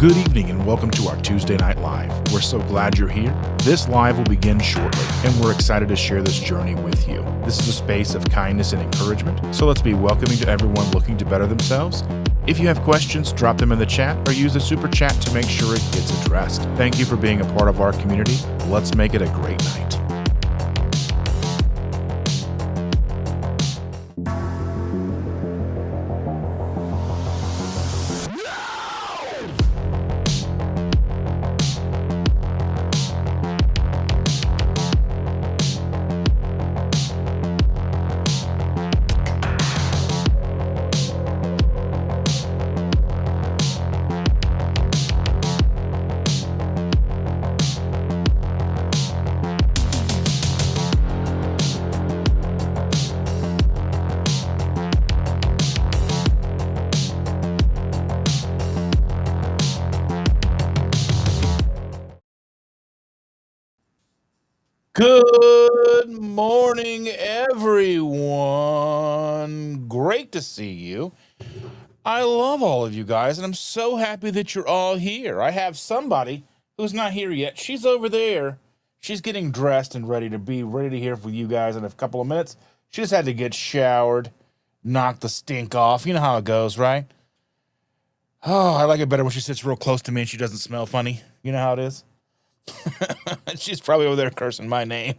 Good evening and welcome to our Tuesday Night Live. We're so glad you're here. This live will begin shortly, and we're excited to share this journey with you. This is a space of kindness and encouragement, so let's be welcoming to everyone looking to better themselves. If you have questions, drop them in the chat or use the super chat to make sure it gets addressed. Thank you for being a part of our community. Let's make it a great night. Good morning, everyone. Great to see you. I love all of you guys, and I'm so happy that you're all here. I have somebody who's not here yet. She's over there. She's getting dressed and ready to hear from you guys in a couple of minutes. She just had to get showered, knock the stink off. You know how it goes, right? Oh, I like it better when she sits real close to me and she doesn't smell funny. You know how it is? She's probably over there cursing my name.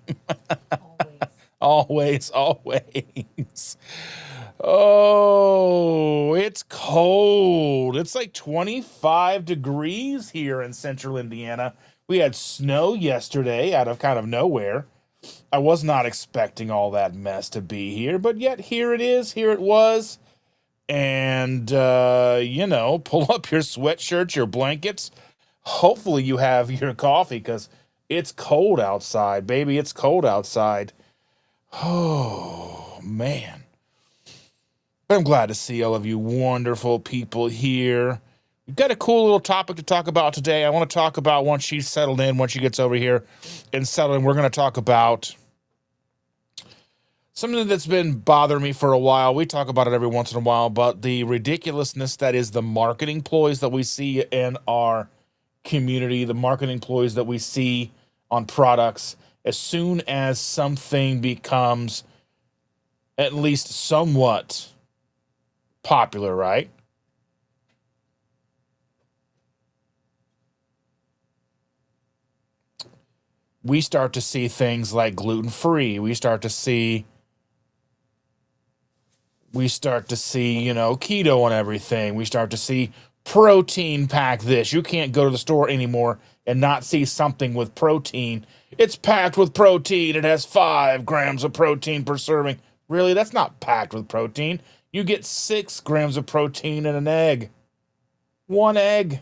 Always. Oh, it's cold. It's like 25 degrees here in central Indiana. We had snow yesterday out of kind of nowhere. I was not expecting all that mess to be here, but yet here it is. Here it was. And, pull up your sweatshirts, your blankets. Hopefully you have your coffee because it's cold outside, baby. It's cold outside. Oh, man. But I'm glad to see all of you wonderful people here. We've got a cool little topic to talk about today. I want to talk about once she's settled in, once she gets over here and settled in, we're going to talk about something that's been bothering me for a while. We talk about it every once in a while, but the ridiculousness that is the marketing ploys that we see in our community, the marketing ploys that we see on products. As soon as something becomes at least somewhat popular, right? We start to see things like gluten-free. We start to see, keto and everything. We start to see protein pack this. You can't go to the store anymore and not see something with protein. It's packed with protein. It has 5 grams of protein per serving. Really? That's not packed with protein. You get 6 grams of protein in an egg. 1 egg.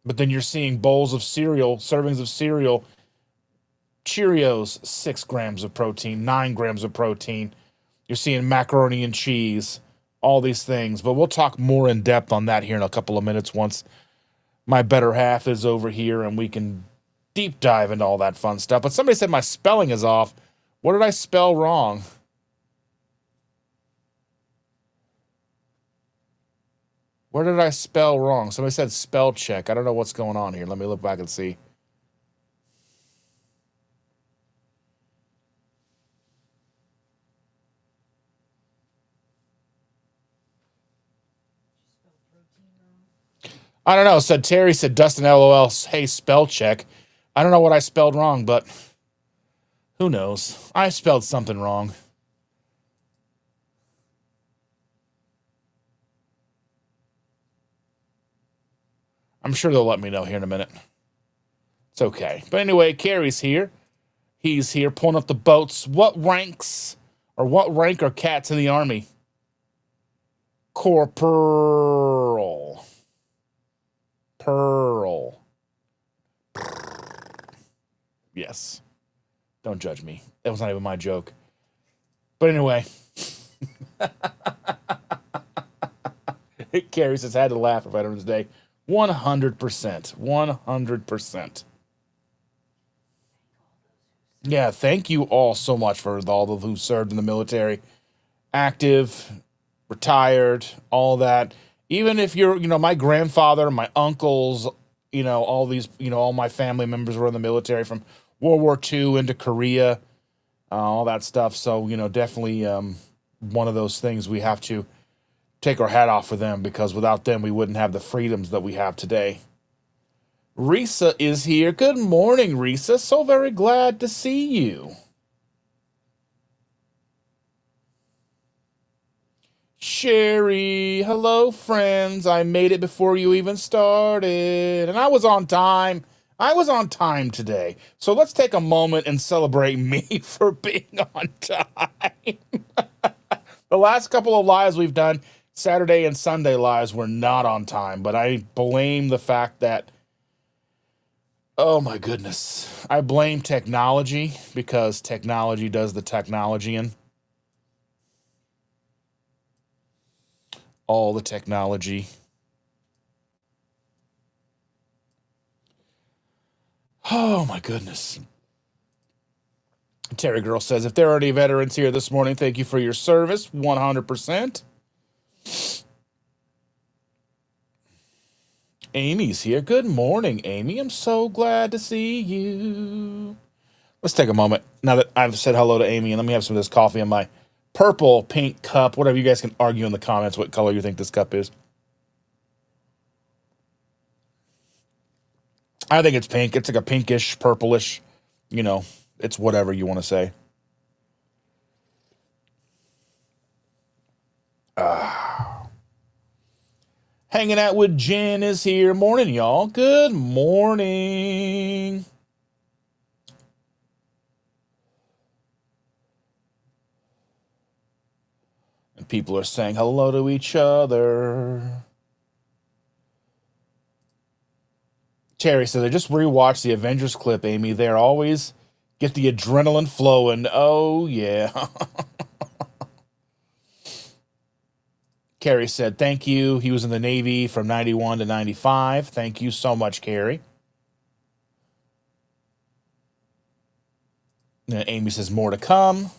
But then you're seeing bowls of cereal, servings of cereal. Cheerios, 6 grams of protein, 9 grams of protein. You're seeing macaroni and cheese. All these things, but we'll talk more in depth on that here in a couple of minutes once my better half is over here and we can deep dive into all that fun stuff. But somebody said my spelling is off. What did I spell wrong? Where did I spell wrong? Somebody said spell check. I don't know what's going on here. Let me look back and see. I don't know. Said Terry, said Dustin, LOL. Hey, spell check. I don't know what I spelled wrong, but who knows? I spelled something wrong. I'm sure they'll let me know here in a minute. It's okay. But anyway, Carrie's here. He's here pulling up the boats. What rank are cats in the Army? Corporal. Pearl. Yes. Don't judge me. That was not even my joke. But anyway. Carrie says, had to laugh if I don't today. 100%. 100%. Yeah, thank you all so much for all of who served in the military. Active, retired, all that. Even if you're, my grandfather, my uncles, all these, all my family members were in the military from World War II into Korea, all that stuff. So, definitely one of those things we have to take our hat off for them, because without them, we wouldn't have the freedoms that we have today. Risa is here. Good morning, Risa. So very glad to see you. Sherry, hello, friends. I made it before you even started. And I was on time. I was on time today. So let's take a moment and celebrate me for being on time. The last couple of lives we've done, Saturday and Sunday lives, were not on time. But I blame the fact that, oh my goodness, I blame technology, because technology does the technologying. All the technology. Oh my goodness. Terry Girl says, if there are any veterans here this morning, thank you for your service. 100%. Amy's here. Good morning, Amy. I'm so glad to see you. Let's take a moment, now that I've said hello to Amy, and let me have some of this coffee in my purple, pink cup, whatever. You guys can argue in the comments what color you think this cup is. I think it's pink. It's like a pinkish, purplish, it's whatever you want to say. Hanging out with Jen is here. Morning, y'all. Good morning. And people are saying hello to each other. Terry says, I just rewatched the Avengers clip, Amy. They always get the adrenaline flowing. Oh, yeah. Carrie said, thank you. He was in the Navy from 91 to 95. Thank you so much, Carrie. And Amy says, more to come.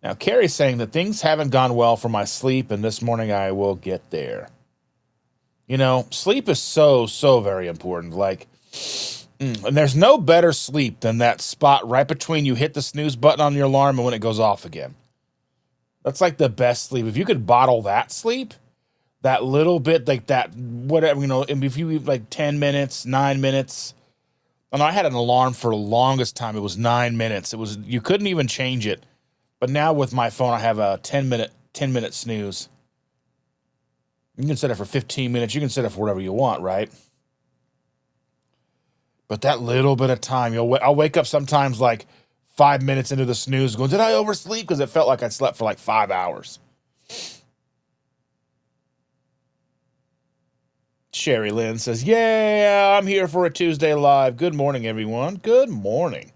Now, Carrie's saying that things haven't gone well for my sleep, and this morning I will get there. Sleep is so, so very important. And there's no better sleep than that spot right between you hit the snooze button on your alarm and when it goes off again. That's like the best sleep. If you could bottle that sleep, that little bit, like that, whatever, if you like 10 minutes, 9 minutes. And I had an alarm for the longest time. It was 9 minutes. You couldn't even change it. But now with my phone, I have a 10-minute snooze. You can set it for 15 minutes. You can set it for whatever you want, right? But that little bit of time, I'll wake up sometimes like 5 minutes into the snooze going, did I oversleep? Because it felt like I slept for like 5 hours. Sherry Lynn says, yeah, I'm here for a Tuesday live. Good morning, everyone. Good morning.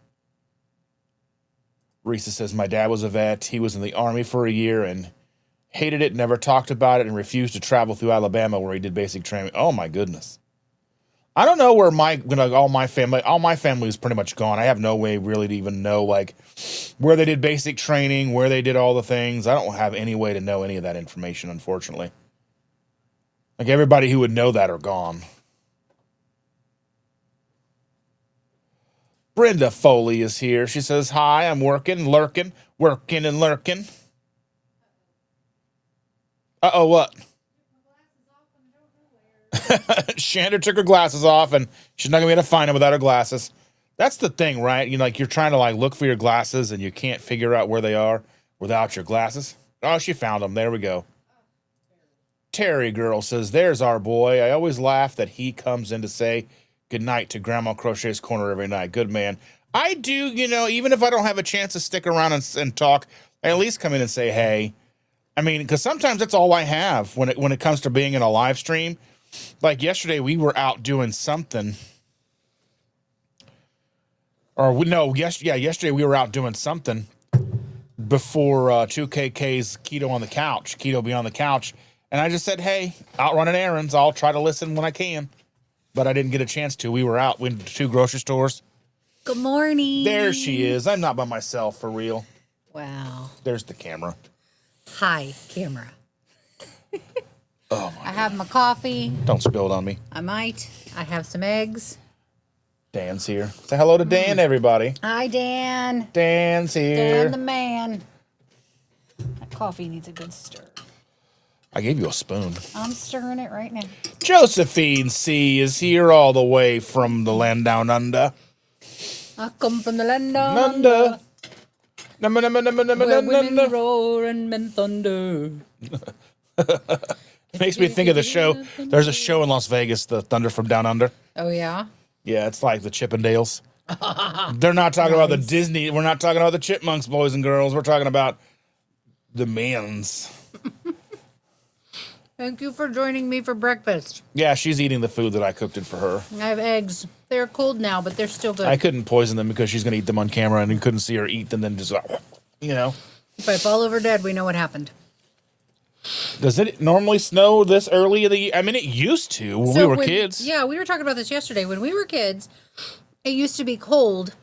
Risa says, my dad was a vet. He was in the Army for a year and hated it, never talked about it, and refused to travel through Alabama where he did basic training. Oh, my goodness. I don't know where all my family is pretty much gone. I have no way really to even know, where they did basic training, where they did all the things. I don't have any way to know any of that information, unfortunately. Everybody who would know that are gone. Brenda Foley is here. She says, hi, I'm working and lurking. Uh-oh, what? Shander took her glasses off, and she's not going to be able to find them without her glasses. That's the thing, right? You're trying to, look for your glasses, and you can't figure out where they are without your glasses. Oh, she found them. There we go. Terry Girl says, there's our boy. I always laugh that he comes in to say good night to Grandma Crochet's Corner every night. Good man. I do, even if I don't have a chance to stick around and talk, I at least come in and say, hey. Because sometimes that's all I have when it comes to being in a live stream. Like yesterday, we were out doing something. Yesterday we were out doing something before 2KK's Keto on the Couch, Keto Be on the Couch. And I just said, hey, out running errands. I'll try to listen when I can. But I didn't get a chance to. We were out. We went to 2 grocery stores. Good morning. There she is. I'm not by myself, for real. Wow. There's the camera. Hi, camera. Oh my I have my coffee. Don't spill it on me. I might. I have some eggs. Dan's here. Say hello to Dan, everybody. Hi, Dan. Dan's here. Dan the man. That coffee needs a good stir. I gave you a spoon. I'm stirring it right now. Josephine C. is here all the way from the land down under. I come from the land down under. Where women roar and men thunder. Makes me think of the show. There's a show in Las Vegas, The Thunder from Down Under. Oh, yeah? Yeah, it's like the Chippendales. They're not talking about the Disney. We're not talking about the Chipmunks, boys and girls. We're talking about the Mans. Thank you for joining me for breakfast. Yeah, she's eating the food that I cooked it for her. I have eggs. They're cold now, but they're still good. I couldn't poison them because she's going to eat them on camera and you couldn't see her eat them. Then just, you know. If I fall over dead, we know what happened. Does it normally snow this early in the year? I mean, it used to when we were kids. Yeah, we were talking about this yesterday. When we were kids, it used to be cold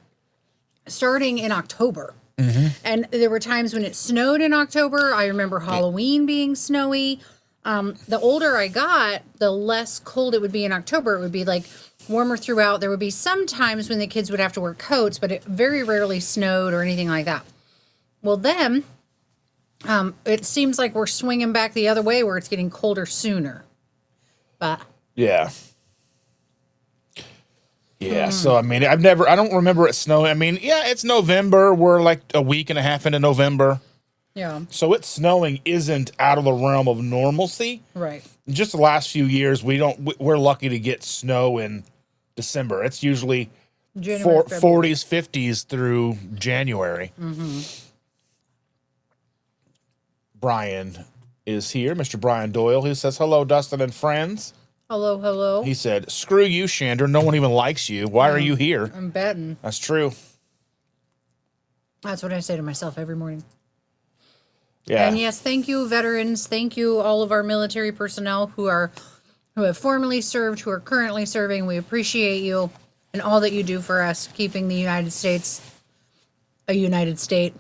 starting in October. Mm-hmm. And there were times when it snowed in October. I remember Halloween being snowy. The older I got, the less cold it would be in October. It would be like warmer throughout. There would be some times when the kids would have to wear coats, but it very rarely snowed or anything like that. Well, then it seems like we're swinging back the other way where it's getting colder sooner. But yeah. Yeah, so I mean, I don't remember it snowing. I mean, yeah, it's November. We're like a week and a half into November. yeah, So it snowing isn't out of the realm of normalcy. right. Just the last few years, we're lucky to get snow in December. It's usually January, 40s, 50s through January. Mm-hmm. Brian is here, Mr. Brian Doyle. He says, hello, Dustin and friends. Hello, hello. He said, screw you, Shander. No one even likes you. Why are you here? I'm betting. That's true. That's what I say to myself every morning. Yeah. And yes, thank you, veterans. Thank you, all of our military personnel who have formerly served, who are currently serving. We appreciate you and all that you do for us, keeping the United States a United State.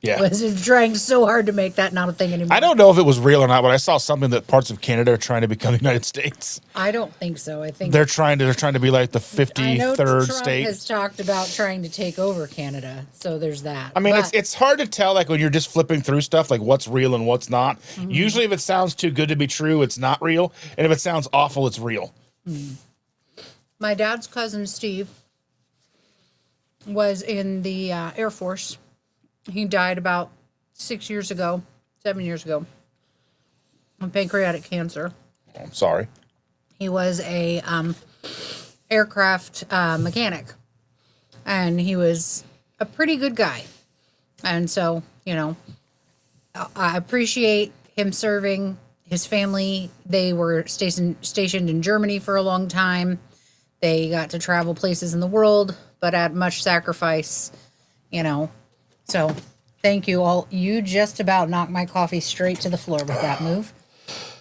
Yeah. Was trying so hard to make that not a thing anymore. I don't know if it was real or not, but I saw something that parts of Canada are trying to become the United States. I don't think so. I think They're trying to be like the 53rd I know Trump state. has talked about trying to take over Canada, so there's that. I mean, But it's hard to tell, like, when you're just flipping through stuff, like, what's real and what's not. Mm-hmm. Usually, if it sounds too good to be true, it's not real. And if it sounds awful, it's real. my dad's cousin, Steve, was in the Air Force. He died about 7 years ago, of pancreatic cancer. I'm sorry. He was a aircraft mechanic, and he was a pretty good guy. And so, you know, I appreciate him serving his family. They were stationed in Germany for a long time. They got to travel places in the world, but at much sacrifice, you know. So thank you all. You just about knocked my coffee straight to the floor with that move.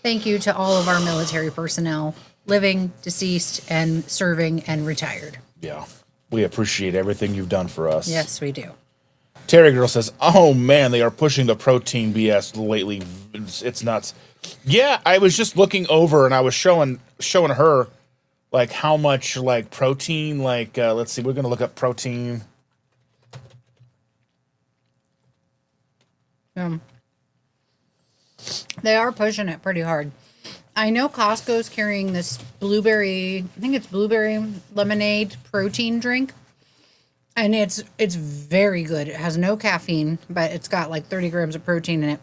Thank you to all of our military personnel, living, deceased, and serving and retired. Yeah. We appreciate everything you've done for us. Yes, we do. Terry Girl says, oh, man, they are pushing the protein BS lately. It's nuts. Yeah, I was just looking over, and I was showing her, like, how much, like, protein, like, let's see, we're going to look up protein. They are pushing it pretty hard. I know Costco's carrying this blueberry lemonade protein drink. And it's very good. It has no caffeine, but it's got like 30 grams of protein in it,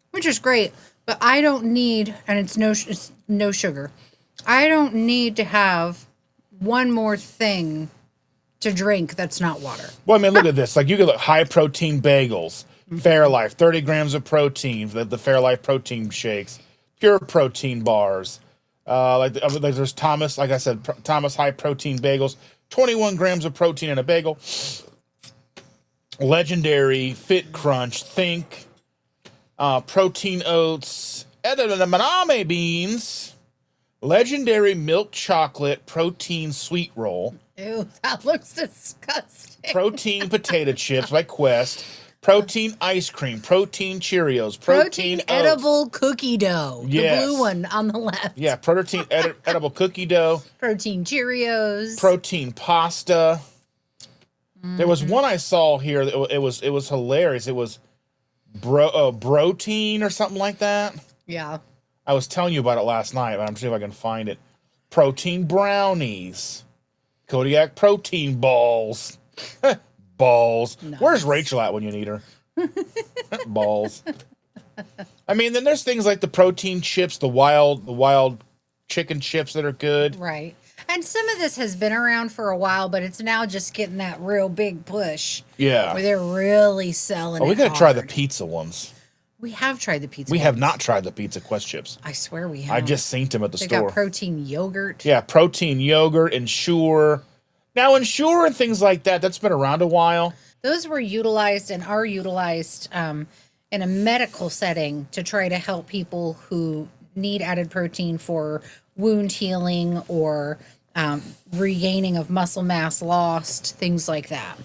which is great. But I don't need, and it's no sugar. I don't need to have one more thing to drink that's not water. Well, I mean, look at this. Like, you get high protein bagels, Fairlife, 30 grams of protein, the Fairlife protein shakes, pure protein bars. Like there's Thomas, like I said, Thomas high protein bagels, 21 grams of protein in a bagel. Legendary, Fit Crunch, Think, Protein Oats, edamame beans, Legendary Milk Chocolate Protein Sweet Roll. Ew, that looks disgusting. Protein Potato Chips by Quest, Protein ice cream, protein Cheerios, protein oats. edible cookie dough. Yes. The blue one on the left. Yeah, protein edible cookie dough. Protein Cheerios. Protein pasta. There was one I saw here. It was hilarious. It was protein or something like that. Yeah. I was telling you about it last night, but I'm sure if I can find it. Protein brownies. Kodiak protein balls. Balls. Nice. Where's Rachel at when you need her? Balls. I mean, then there's things like the protein chips, the wild chicken chips that are good. Right. And some of this has been around for a while, but it's now just getting that real big push. Yeah. Where they're really selling it. We got to try the pizza ones. We have tried the pizza. We have not tried the Pizza Quest chips. I swear we have. I just seen them at the they store. Got protein yogurt. Yeah, protein yogurt, Ensure. Now, Ensure and things like that, that's been around a while. Those were utilized and are utilized in a medical setting to try to help people who need added protein for wound healing or regaining of muscle mass lost, things like that.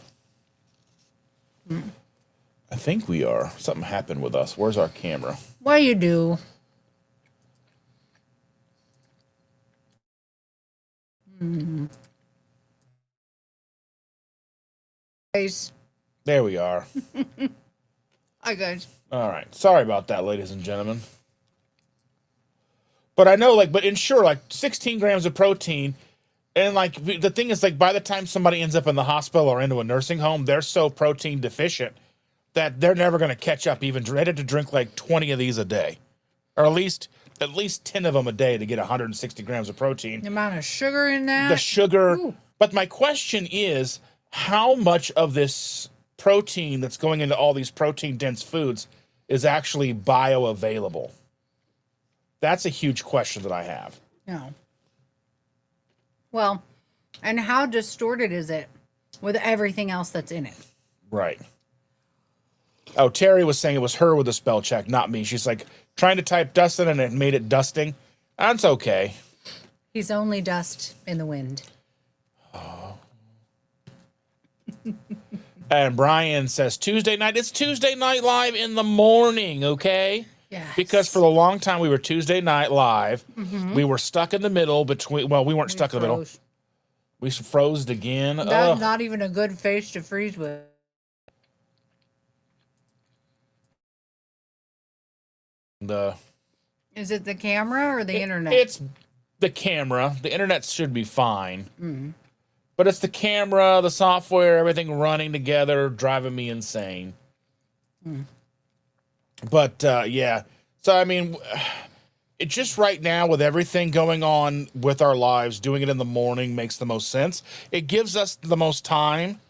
I think we are. Something happened with us. Where's our camera? What you do? Guys. There we are. Hi, guys. All right. Sorry about that, ladies and gentlemen. But I know, but Ensure, 16 grams of protein. And, the thing is, by the time somebody ends up in the hospital or into a nursing home, they're so protein deficient that they're never going to catch up. Even they had to drink 20 of these a day, or at least 10 of them a day to get 160 grams of protein. The amount of sugar in that. The sugar. Ooh. But my question is, how much of this protein that's going into all these protein-dense foods is actually bioavailable? That's a huge question that I have. No. Well, and how distorted is it with everything else that's in it? Right. Oh, Terry was saying it was her with the spell check, not me. She's trying to type Dustin and it made it dusting. That's okay. He's only dust in the wind. And Brian says Tuesday night. It's Tuesday Night Live in the morning, okay? Yes. Because for the long time we were Tuesday Night Live. Mm-hmm. We were stuck in the middle between. Well, we weren't stuck in the middle. We froze again. That's not even a good face to freeze with. Is it the camera or the internet? It's the camera. The internet should be fine. Mm. But it's the camera, the software, everything running together, driving me insane. Mm. But, yeah. So, I mean, it just right now with everything going on with our lives, doing it in the morning makes the most sense. It gives us the most time.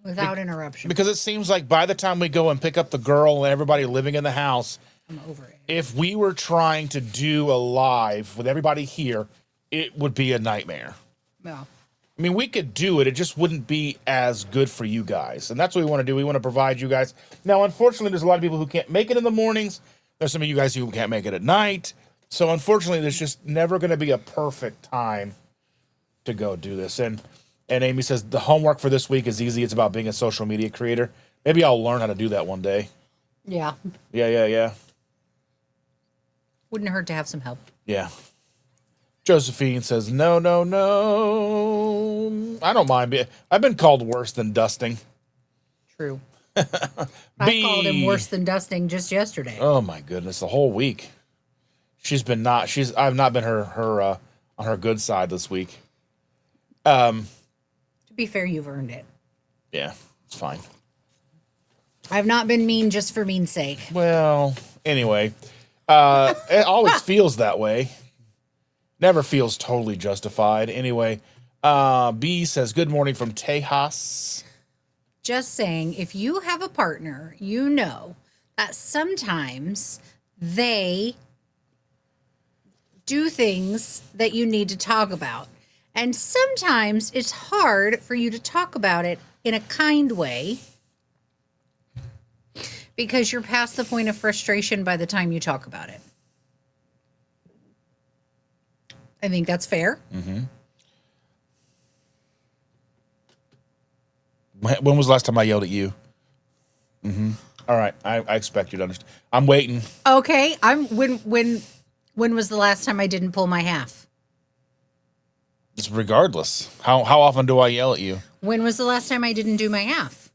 Without interruption. Because it seems like by the time we go and pick up the girl and everybody living in the house, I'm over it. If we were trying to do a live with everybody here, it would be a nightmare. No. I mean, we could do it. It just wouldn't be as good for you guys. And that's what we want to do. We want to provide you guys. Now, unfortunately, there's a lot of people who can't make it in the mornings. There's some of you guys who can't make it at night. So, unfortunately, there's just never going to be a perfect time to go do this. And Amy says, the homework for this week is easy. It's about being a social media creator. Maybe I'll learn how to do that one day. Yeah. Yeah. Wouldn't hurt to have some help. Yeah. Josephine says, no. I don't mind. I've been called worse than dusting. True. I called him worse than dusting just yesterday. Oh my goodness, the whole week. I've not been her on her good side this week. To be fair, you've earned it. Yeah, it's fine. I've not been mean just for mean's sake. Well, anyway, it always feels that way. Never feels totally justified. Anyway, B says, good morning from Tejas. Just saying, if you have a partner, you know that sometimes they do things that you need to talk about. And sometimes it's hard for you to talk about it in a kind way because you're past the point of frustration by the time you talk about it. I think that's fair. Mm-hmm. When was the last time I yelled at you? Mm-hmm. All right. I expect you to understand. I'm waiting. Okay. When was the last time I didn't pull my half? It's regardless. How often do I yell at you? When was the last time I didn't do my half?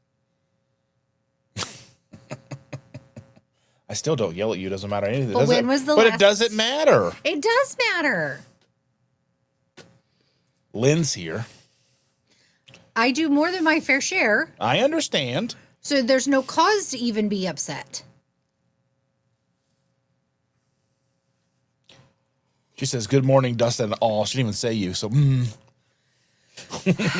I still don't yell at you. Doesn't matter anything. But when was the But last? it doesn't matter. It does matter. Lynn's here. I do more than my fair share. I understand. So there's no cause to even be upset. She says, "Good morning, Dustin and all." She didn't even say you. So,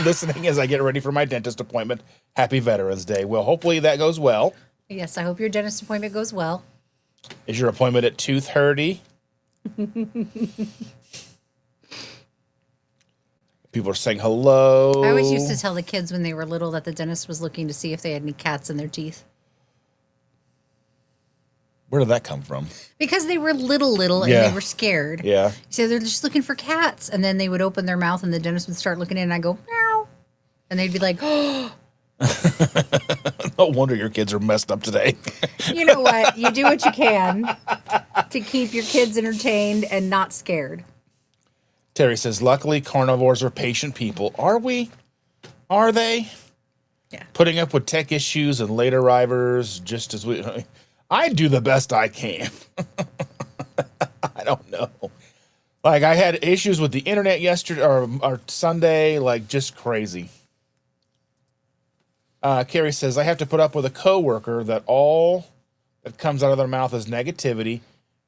listening as I get ready for my dentist appointment. Happy Veterans Day. Well, hopefully that goes well. Yes, I hope your dentist appointment goes well. Is your appointment at 2:30? People are saying hello. I always used to tell the kids when they were little that the dentist was looking to see if they had any cats in their teeth. Where did that come from? Because they were little, and Yeah. they were scared. Yeah. So they're just looking for cats. And then they would open their mouth and the dentist would start looking in and I'd go, meow. And they'd be like, oh. No wonder your kids are messed up today. You know what? You do what you can to keep your kids entertained and not scared. Terry says, luckily carnivores are patient people. Are we? Are they? Yeah. Putting up with tech issues and late arrivers just as we... I do the best I can. I don't know. Like, I had issues with the internet yesterday or Sunday, like, just crazy. Carrie says, I have to put up with a coworker that all that comes out of their mouth is negativity,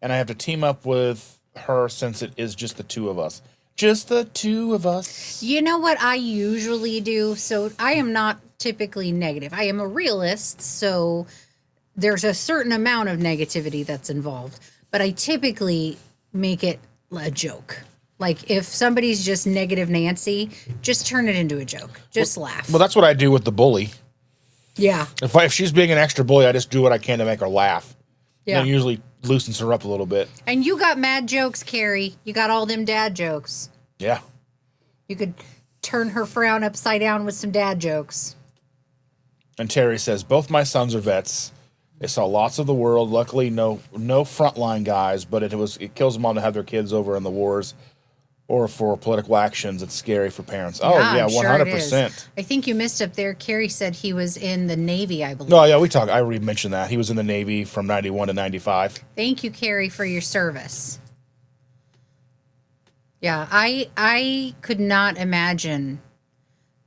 and I have to team up with her since it is just the two of us. Just the two of us. You know what I usually do? So I am not typically negative. I am a realist, so there's a certain amount of negativity that's involved. But I typically make it a joke. Like, if somebody's just negative Nancy, just turn it into a joke. Just laugh. Well, that's what I do with the bully. Yeah. If she's being an extra bully, I just do what I can to make her laugh. Yeah. And it usually loosens her up a little bit. And you got mad jokes, Carrie. You got all them dad jokes. Yeah. You could turn her frown upside down with some dad jokes. And Terry says, both my sons are vets. They saw lots of the world. Luckily, no frontline guys, but it kills them all to have their kids over in the wars or for political actions. It's scary for parents. Oh, yeah, I'm sure 100%. it is. I think you missed up there. Carrie said he was in the Navy, I believe. No, yeah, I already mentioned that. He was in the Navy from 91 to 95. Thank you, Carrie, for your service. Yeah, I could not imagine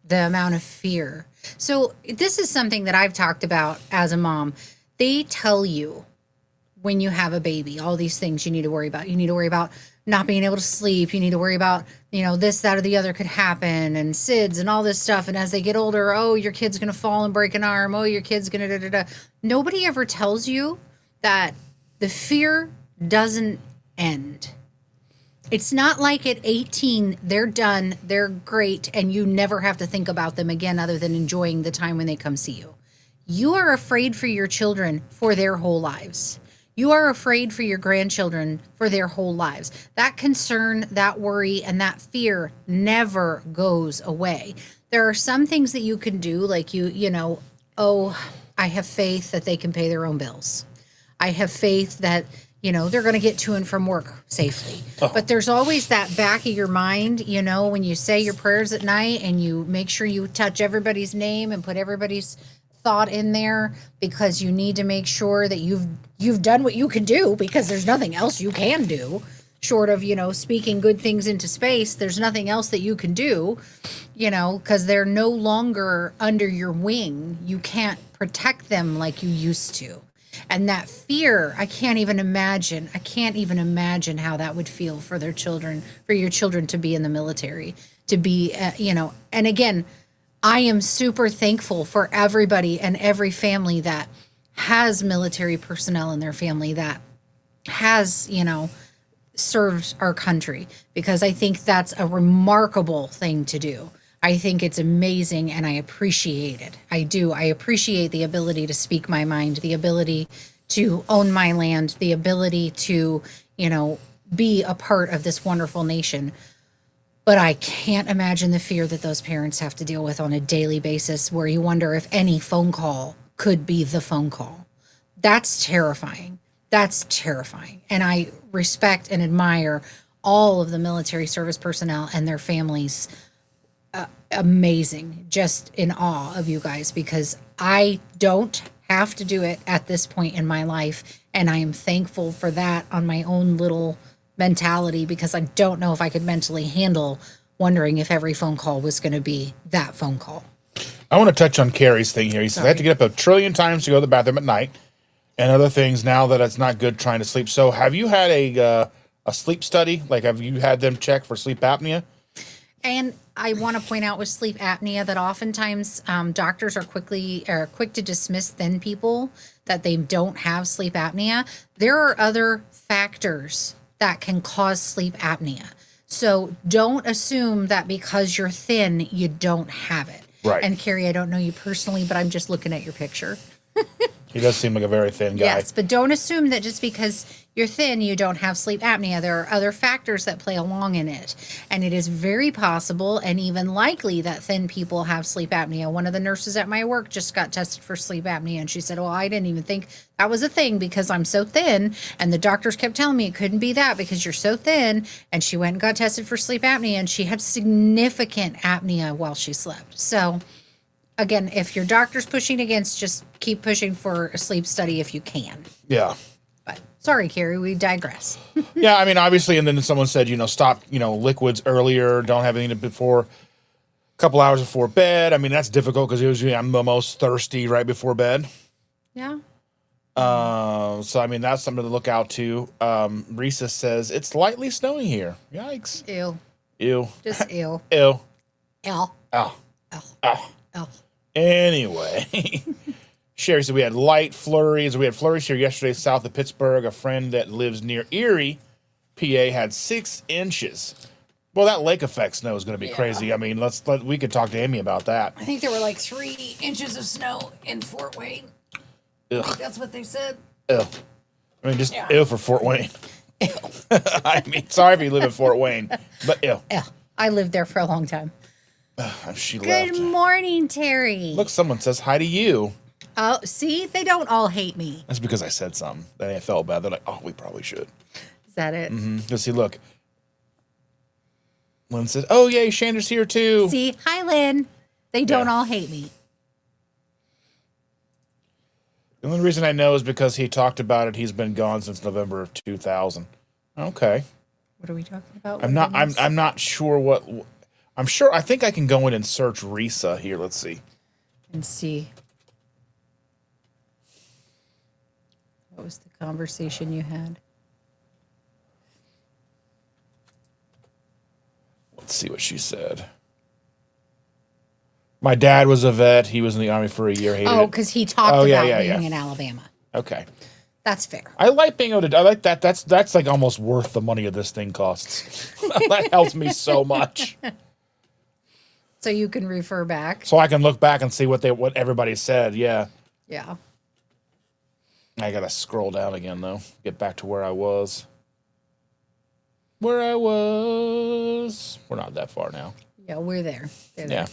the amount of fear. So this is something that I've talked about as a mom. They tell you when you have a baby, all these things you need to worry about. You need to worry about not being able to sleep. You need to worry about, this, that, or the other could happen, and SIDS and all this stuff. And as they get older, oh, your kid's going to fall and break an arm. Oh, your kid's going to da-da-da. Nobody ever tells you that the fear doesn't end. It's not like at 18, they're done, they're great, and you never have to think about them again other than enjoying the time when they come see you. You are afraid for your children for their whole lives. You are afraid for your grandchildren for their whole lives. That concern, that worry, and that fear never goes away. There are some things that you can do, like I have faith that they can pay their own bills. I have faith that, they're going to get to and from work safely. Oh. But there's always that back of your mind, when you say your prayers at night and you make sure you touch everybody's name and put everybody's thought in there, because you need to make sure that you've done what you can do, because there's nothing else you can do short of, speaking good things into space. There's nothing else that you can do, because they're no longer under your wing. You can't protect them like you used to. And that fear, I can't even imagine how that would feel for their children, for your children to be in the military, to be, and again, I am super thankful for everybody and every family that has military personnel in their family that has, served our country, because I think that's a remarkable thing to do. I think it's amazing, and I appreciate it. I do. I appreciate the ability to speak my mind, the ability to own my land, the ability to, be a part of this wonderful nation. But I can't imagine the fear that those parents have to deal with on a daily basis, where you wonder if any phone call could be the phone call. That's terrifying. That's terrifying. And I respect and admire all of the military service personnel and their families. Amazing. Just in awe of you guys, because I don't have to do it at this point in my life. And I am thankful for that on my own little mentality, because I don't know if I could mentally handle wondering if every phone call was going to be that phone call. I want to touch on Carrie's thing here. He says, I have to get up a trillion times to go to the bathroom at night and other things now that it's not good trying to sleep. So have you had a sleep study? Like, have you had them check for sleep apnea? And I want to point out with sleep apnea that oftentimes doctors are quick to dismiss thin people that they don't have sleep apnea. There are other factors that can cause sleep apnea. So don't assume that because you're thin, you don't have it. Right. And Carrie, I don't know you personally, but I'm just looking at your picture. He does seem like a very thin guy. Yes, but don't assume that just because you're thin, you don't have sleep apnea. There are other factors that play along in it. And it is very possible and even likely that thin people have sleep apnea. One of the nurses at my work just got tested for sleep apnea. And she said, well, I didn't even think that was a thing because I'm so thin. And the doctors kept telling me it couldn't be that because you're so thin. And she went and got tested for sleep apnea. And she had significant apnea while she slept. So again, if your doctor's pushing against, just keep pushing for a sleep study if you can. Yeah. But sorry, Carrie, we digress. Yeah, I mean, obviously, and then someone said, stop, liquids earlier, don't have anything before a couple hours before bed. I mean, that's difficult because usually I'm the most thirsty right before bed. Yeah. So, I mean, that's something to look out to. Risa says, it's lightly snowing here. Yikes. Ew. Ew. Just ew. Ew. L. Oh. L. Oh. L. Anyway, Sherry said we had light flurries. We had flurries here yesterday south of Pittsburgh. A friend that lives near Erie, PA, had 6 inches. Well, that lake effect snow is going to be crazy. I mean, we could talk to Amy about that. I think there were like 3 inches of snow in Fort Wayne. Ugh. I think that's what they said. Ew. I mean, just ew for Fort Wayne. Ew. I mean, sorry if you live in Fort Wayne, but ew. Ew. I lived there for a long time. She left. Good morning, Terry. Look, someone says hi to you. Oh, see? They don't all hate me. That's because I said something. Then I felt bad. They're like, oh, we probably should. Is that it? Mm-hmm. See, look. Lynn says, oh, yay, Shander's here too. See? Hi, Lynn. They don't all hate me. The only reason I know is because he talked about it. He's been gone since November of 2000. Okay. What are we talking about? I'm not sure what. I think I can go in and search Risa here. Let's see. And see. What was the conversation you had? Let's see what she said. My dad was a vet. He was in the Army for a year. Because he talked about being in Alabama. Okay. That's fair. I like being able to. I like that. That's like almost worth the money of this thing costs. That helps me so much. So you can refer back. So I can look back and see what everybody said. Yeah. Yeah. I gotta scroll down again though. Get back to where I was. We're not that far now. Yeah, we're there. Yeah.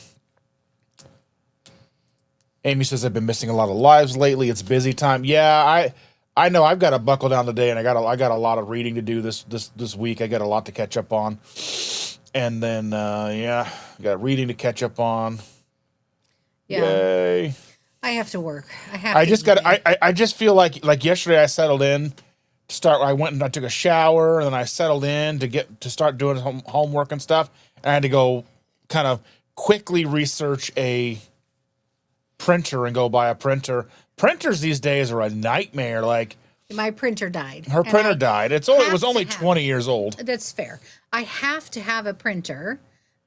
Amy says I've been missing a lot of lives lately. It's busy time. Yeah, I know I've got to buckle down today, and I got a lot of reading to do this week. I got a lot to catch up on. And then, I got reading to catch up on. Yeah. Yay. I have to work. I just feel like yesterday I settled in to start. I went and I took a shower, and then I settled in to start doing homework and stuff. And I had to go kind of quickly research a printer and go buy a printer. Printers these days are a nightmare. Like, my printer died. Her printer died. It was only 20 years old. That's fair. I have to have a printer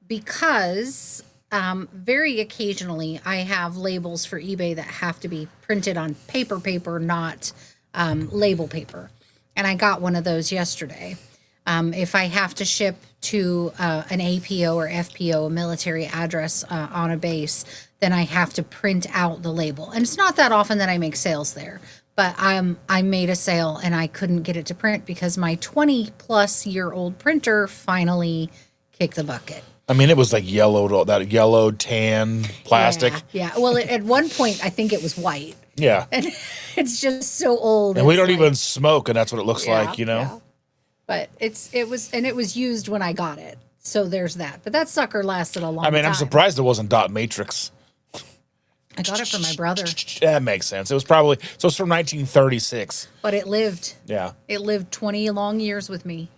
because very occasionally I have labels for eBay that have to be printed on paper, not label paper. And I got one of those yesterday. If I have to ship to an APO or FPO, a military address on a base, then I have to print out the label. And it's not that often that I make sales there. But I made a sale and I couldn't get it to print because my 20-plus-year-old printer finally kicked the bucket. I mean, it was like yellowed, that yellow tan plastic. Yeah. Well, at one point, I think it was white. Yeah. And it's just so old. And we It's don't like- even smoke, and that's what it looks Yeah, like, you know? yeah. But it was used when I got it. So there's that. But that sucker lasted a long time. I mean, I'm surprised it wasn't dot matrix. I got it from my brother. That makes sense. It was probably, so it's from 1936. But it lived. Yeah. It lived 20 long years with me.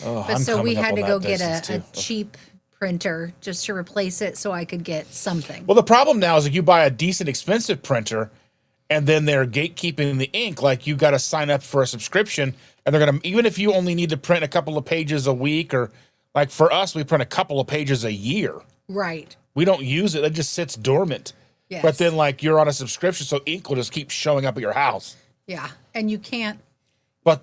Oh, But I'm so we coming up had on to that go get distance, a too. cheap printer just to replace it so I could get something. Well, the problem now is that you buy a decent, expensive printer, and then they're gatekeeping the ink. Like, you got to sign up for a subscription, and they're going to, even if you only need to print a couple of pages a week, or like for us, we print a couple of pages a year. Right. We don't use it. It just sits dormant. Yes. But then, like, you're on a subscription, so ink will just keep showing up at your house. Yeah. And you can't But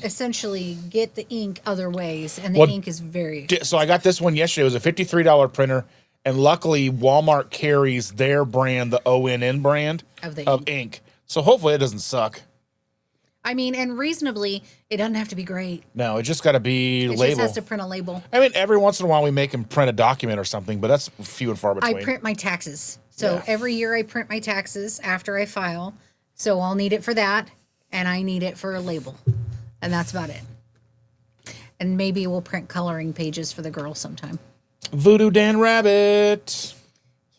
essentially get the ink other ways, and the Well, ink is very so I got this one yesterday. It was a $53 printer, and luckily Walmart carries their brand, the ONN brand Of the of ink. So hopefully it doesn't suck. I mean, and reasonably, it doesn't have to be great. No, it just got to be It just label. has to print a label. I mean, every once in a while we make them print a document or something, but that's few and far between. I print my taxes. So Yeah. every year I print my taxes after I file. So I'll need it for that, and I need it for a label. And that's about it. And maybe we'll print coloring pages for the girls sometime. Voodoo Dan Rabbit.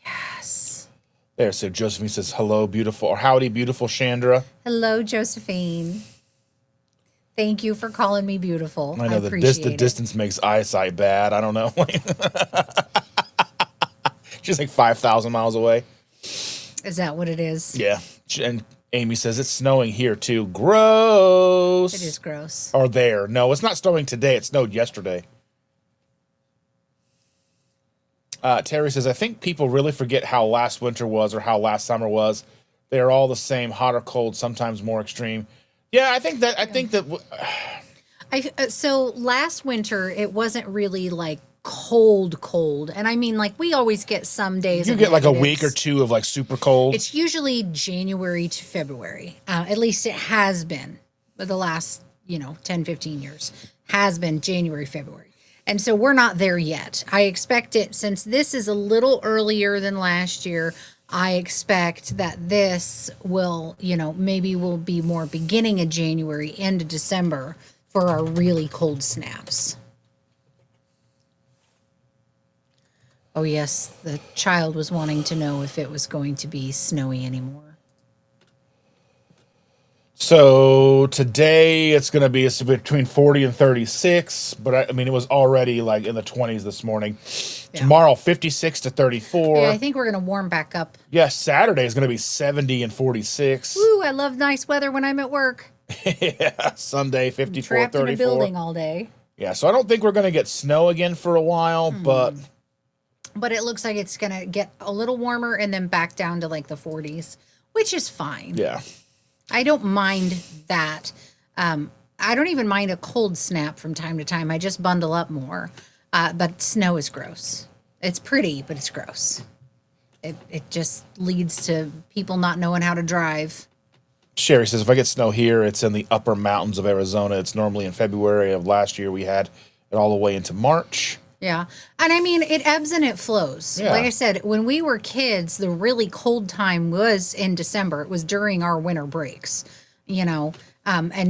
Yes. There, so Josephine says, hello, beautiful, or howdy, beautiful Chandra. Hello, Josephine. Thank you for calling me beautiful. I know the appreciate it. distance makes eyesight bad. I don't know. She's like 5,000 miles away. Is that what it is? Yeah. And Amy says, it's snowing here too. Gross. It is gross. Or there. No, it's not snowing today. It snowed yesterday. Terry says, I think people really forget how last winter was or how last summer was. They are all the same, hot or cold, sometimes more extreme. Yeah, I think that So last winter, it wasn't really like cold. And I mean, like, we always get some days. you of get like a negatives. week or two of like super cold. It's usually January to February. At least it has been for the last, 10, 15 years. Has been January, February. And so we're not there yet. I expect it, since this is a little earlier than last year, I expect that this will, maybe will be more beginning of January into December for our really cold snaps. Oh, yes, the child was wanting to know if it was going to be snowy anymore. So today it's going to be between 40 and 36, but I mean, it was already like in the 20s this morning. Yeah. Tomorrow, 56 to 34. Yeah, I think we're going to warm back up. Yeah, Saturday is going to be 70 and 46. Ooh, I love nice weather when I'm at work. Yeah, Sunday, 54, Trapped 34. in a building all day. Yeah, so I don't think we're going to get snow again for a while, but But it looks like it's going to get a little warmer and then back down to like the 40s, which is fine. yeah. I don't mind that. I don't even mind a cold snap from time to time. I just bundle up more. But snow is gross. It's pretty, but it's gross. It just leads to people not knowing how to drive. Sherry says, if I get snow here, it's in the upper mountains of Arizona. It's normally in February of last year. We had it all the way into March. Yeah. And I mean, it ebbs and it flows. Yeah. Like I said, when we were kids, the really cold time was in December. It was during our winter breaks, and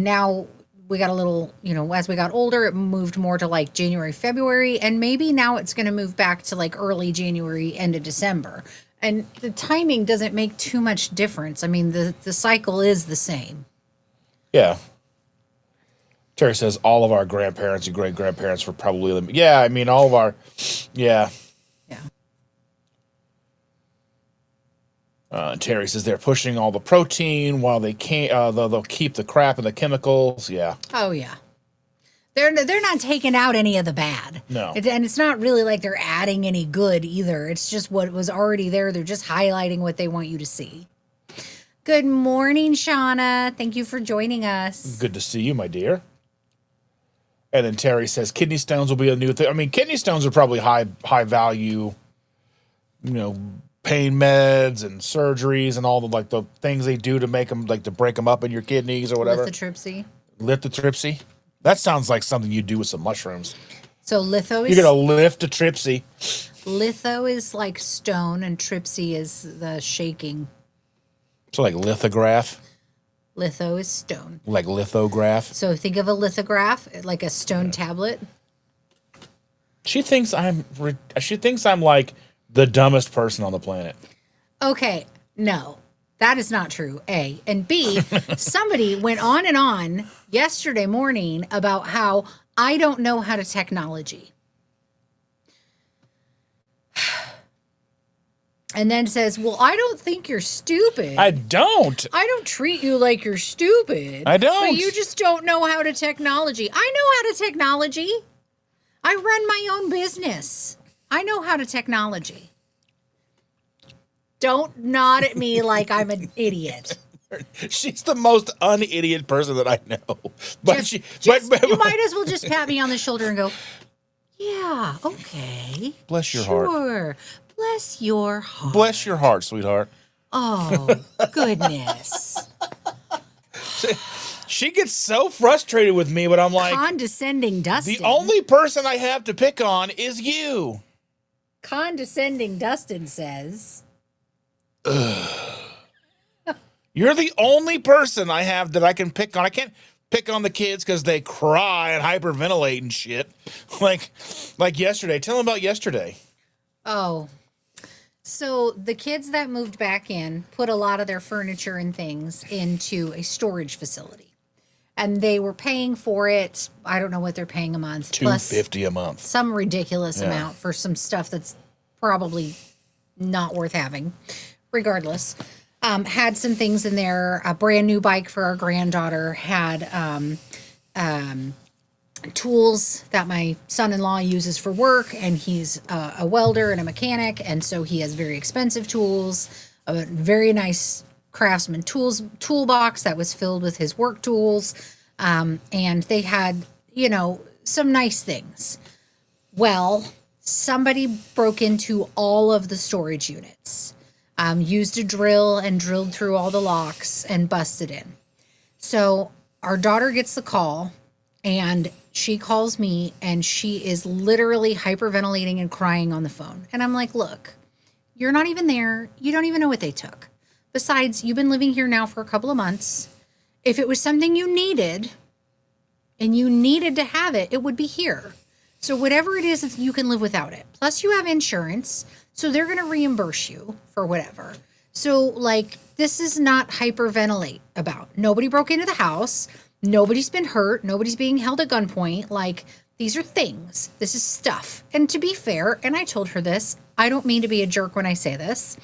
now we got a little, as we got older, it moved more to like January, February, and maybe now it's going to move back to like early January, end of December. And the timing doesn't make too much difference. I mean, the cycle is the same. Yeah. Terry says all of our grandparents and great grandparents were probably, yeah, I mean, all of our, yeah. Yeah. Terry says they're pushing all the protein while they can't, they'll keep the crap and the chemicals. Yeah. Oh, yeah. They're not taking out any of the bad. No. And it's not really like they're adding any good either. It's just what was already there. They're just highlighting what they want you to see. Good morning, Shauna. Thank you for joining us. Good to see you, my dear. And then Terry says kidney stones will be a new thing. I mean, kidney stones are probably high value, pain meds and surgeries and all the things they do to make them, like to break them up in your kidneys or whatever. Lithotripsy. Lithotripsy. That sounds like something you do with some mushrooms. So litho You're is gonna lift a tripsy. litho is like stone, and tripsy is the shaking. So like lithograph, Litho is stone. like lithograph. So think of a lithograph, like a stone tablet. She thinks I'm like the dumbest person on the planet. Okay, no, that is not true, A. And B, somebody went on and on yesterday morning about how I don't know how to technology. And then says, well, I don't think you're stupid. I don't. I don't treat you like you're stupid. I don't. But you just don't know how to technology. I know how to technology. I run my own business. I know how to technology. Don't nod at me like I'm an idiot. She's the most un-idiot person that I know. But You might as well just pat me on the shoulder and go, yeah, okay. Bless your heart. Sure. Bless your heart. Bless your heart, sweetheart. Oh, goodness. She gets so frustrated with me, but I'm like, Condescending Dustin. the only person I have to pick on is you. Condescending Dustin says, You're the only person I have that I can pick on. I can't pick on the kids because they cry and hyperventilate and shit. Like yesterday. Tell them about yesterday. oh, so the kids that moved back in put a lot of their furniture and things into a storage facility. And they were paying for it. I don't know what they're paying a month. $250 a month. Some ridiculous amount for some stuff that's probably not worth having. Regardless, had some things in there. A brand new bike for our granddaughter. Had tools that my son-in-law uses for work, and he's a welder and a mechanic, and so he has very expensive tools. A very nice Craftsman toolbox that was filled with his work tools, and they had, some nice things. Well, somebody broke into all of the storage units, used a drill and drilled through all the locks and busted in. So our daughter gets the call, and she calls me, and she is literally hyperventilating and crying on the phone. And I'm like, look, you're not even there. You don't even know what they took. Besides, you've been living here now for a couple of months. If it was something you needed and you needed to have it, it would be here. So whatever it is, you can live without it. Plus you have insurance, so they're going to reimburse you for whatever. So this is not hyperventilate about. Nobody broke into the house. Nobody's been hurt. Nobody's being held at gunpoint. These are things. This is stuff. And to be fair, and I told her this, I don't mean to be a jerk when I say this.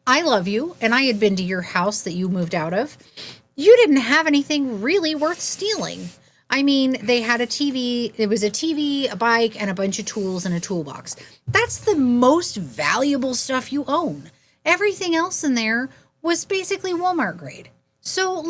I love you, and I had been to your house that you moved out of. You didn't have anything really worth stealing. I mean, they had a TV. It was a TV, a bike, and a bunch of tools in a toolbox. That's the most valuable stuff you own. Everything else in there was basically Walmart grade. So,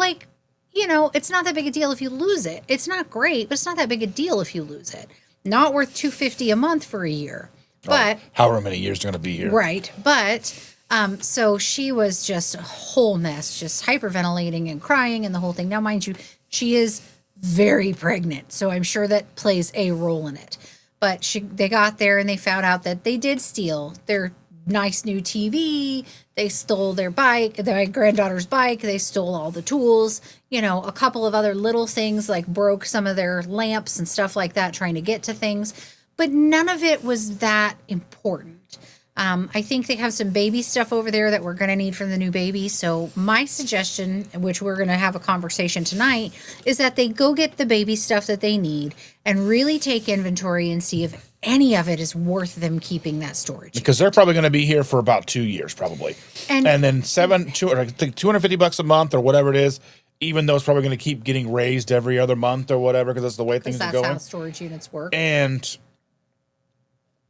it's not that big a deal if you lose it. It's not great, but it's not that big a deal if you lose it. Not worth $250 a month for a year. But however many years they're going to be here. Right. But so she was just a whole mess, just hyperventilating and crying and the whole thing. Now, mind you, she is very pregnant, so I'm sure that plays a role in it. But they got there and they found out that they did steal their nice new TV. They stole their bike, my granddaughter's bike. They stole all the tools, a couple of other little things, like broke some of their lamps and stuff like that, trying to get to things. But none of it was that important. I think they have some baby stuff over there that we're going to need for the new baby. So my suggestion, which we're going to have a conversation tonight, is that they go get the baby stuff that they need and really take inventory and see if any of it is worth them keeping that storage. Because they're probably going to be here for about 2 years, probably. And then $250 a month or whatever it is, even though it's probably going to keep getting raised every other month or whatever, because that's the way things are going. That's how storage units work. And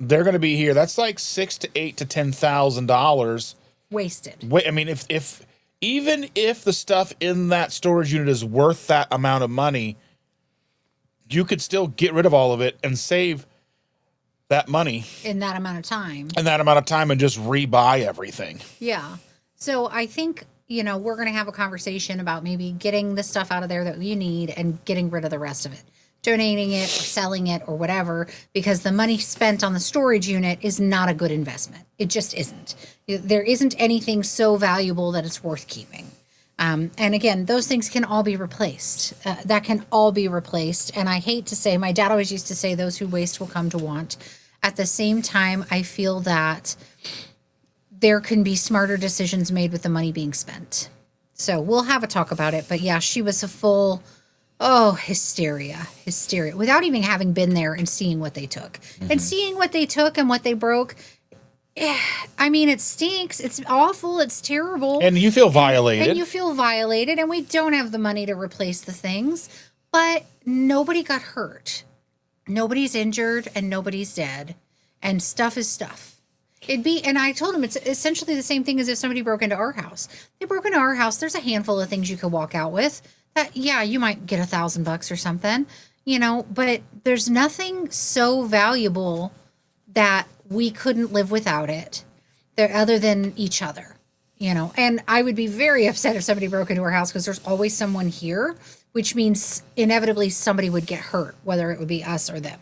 they're going to be here. That's like $6,000 to $8,000 to $10,000 wasted. I mean, even if the stuff in that storage unit is worth that amount of money, you could still get rid of all of it and save that money in that amount of time. And just rebuy everything. Yeah. So I think, we're going to have a conversation about maybe getting the stuff out of there that you need and getting rid of the rest of it. Donating it or selling it or whatever, because the money spent on the storage unit is not a good investment. It just isn't. There isn't anything so valuable that it's worth keeping. And again, those things can all be replaced. That can all be replaced. And I hate to say, my dad always used to say, those who waste will come to want. At the same time, I feel that there can be smarter decisions made with the money being spent. So we'll have a talk about it. But yeah, she was a full, hysteria, without even having been there and seeing what they took. And seeing what they took and what they broke. I mean, it stinks. It's awful. It's terrible. And you feel violated. And you feel violated. And we don't have the money to replace the things. But nobody got hurt. Nobody's injured and nobody's dead. And stuff is stuff. And I told him it's essentially the same thing as if somebody broke into our house. They broke into our house. There's a handful of things you could walk out with. That, yeah, you might get $1,000 or something, but there's nothing so valuable that we couldn't live without it there other than each other, and I would be very upset if somebody broke into our house because there's always someone here, which means inevitably somebody would get hurt, whether it would be us or them.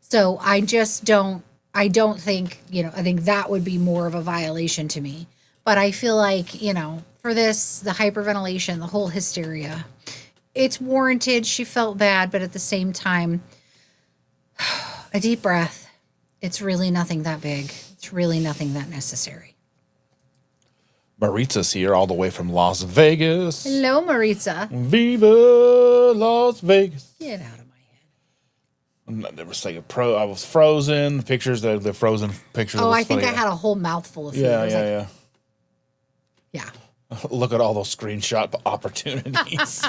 So I don't think, I think that would be more of a violation to me, but I feel like, for this, the hyperventilation, the whole hysteria, it's warranted. She felt bad, but at the same time, a deep breath. It's really nothing that big. It's really nothing that necessary. Maritza's here all the way from Las Vegas. Hello, Maritza. Viva Las Vegas. Get out of my head. There was like I was frozen. The pictures, the frozen pictures. Oh, I think I had a whole mouthful of food. Yeah. Yeah. Look at all those screenshot opportunities.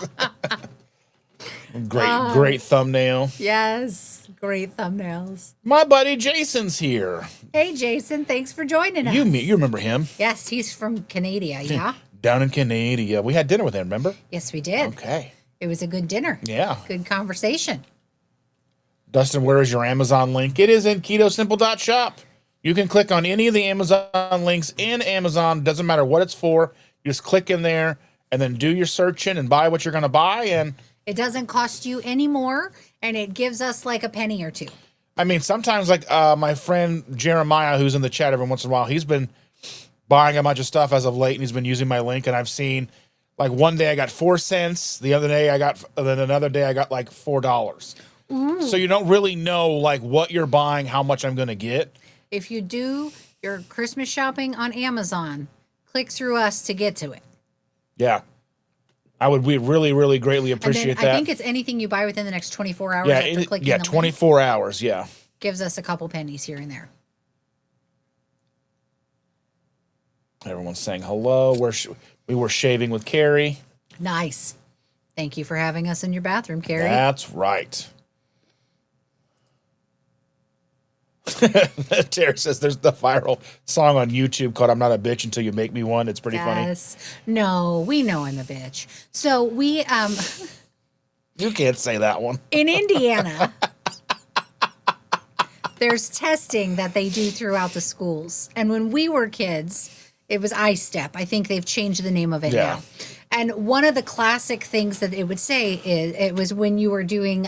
Great thumbnail. Yes, great thumbnails. My buddy Jason's here. Hey, Jason, thanks for joining us. You remember him? Yes, he's from Canada, yeah? Down in Canada. We had dinner with him, remember? Yes, we did. Okay. It was a good dinner. Yeah. Good conversation. Dustin, where is your Amazon link? It is in KetoSimple.shop. You can click on any of the Amazon links in Amazon. Doesn't matter what it's for. You just click in there and then do your searching and buy what you're going to buy. And it doesn't cost you any more, and it gives us like a penny or two. I mean, sometimes like my friend Jeremiah, who's in the chat every once in a while, he's been buying a bunch of stuff as of late, and he's been using my link. And I've seen like one day I got 4 cents. The other day then another day I got like $4. Ooh. So you don't really know like what you're buying, how much I'm going to get. If you do your Christmas shopping on Amazon, click through us to get to it. Yeah. We really, really greatly appreciate that. I think it's anything you buy within the next 24 hours. Yeah, 24 hours, yeah. Gives us a couple pennies here and there. Everyone's saying hello. We were shaving with Carrie. Nice. Thank you for having us in your bathroom, Carrie. That's right. Terry says there's the viral song on YouTube called "I'm Not a Bitch Until You Make Me One." It's pretty funny. Yes. No, we know I'm a bitch. So we You can't say that one. In Indiana, there's testing that they do throughout the schools. And when we were kids, it was iStep. I think they've changed the name of it now. And one of the classic things that it would say is it was when you were doing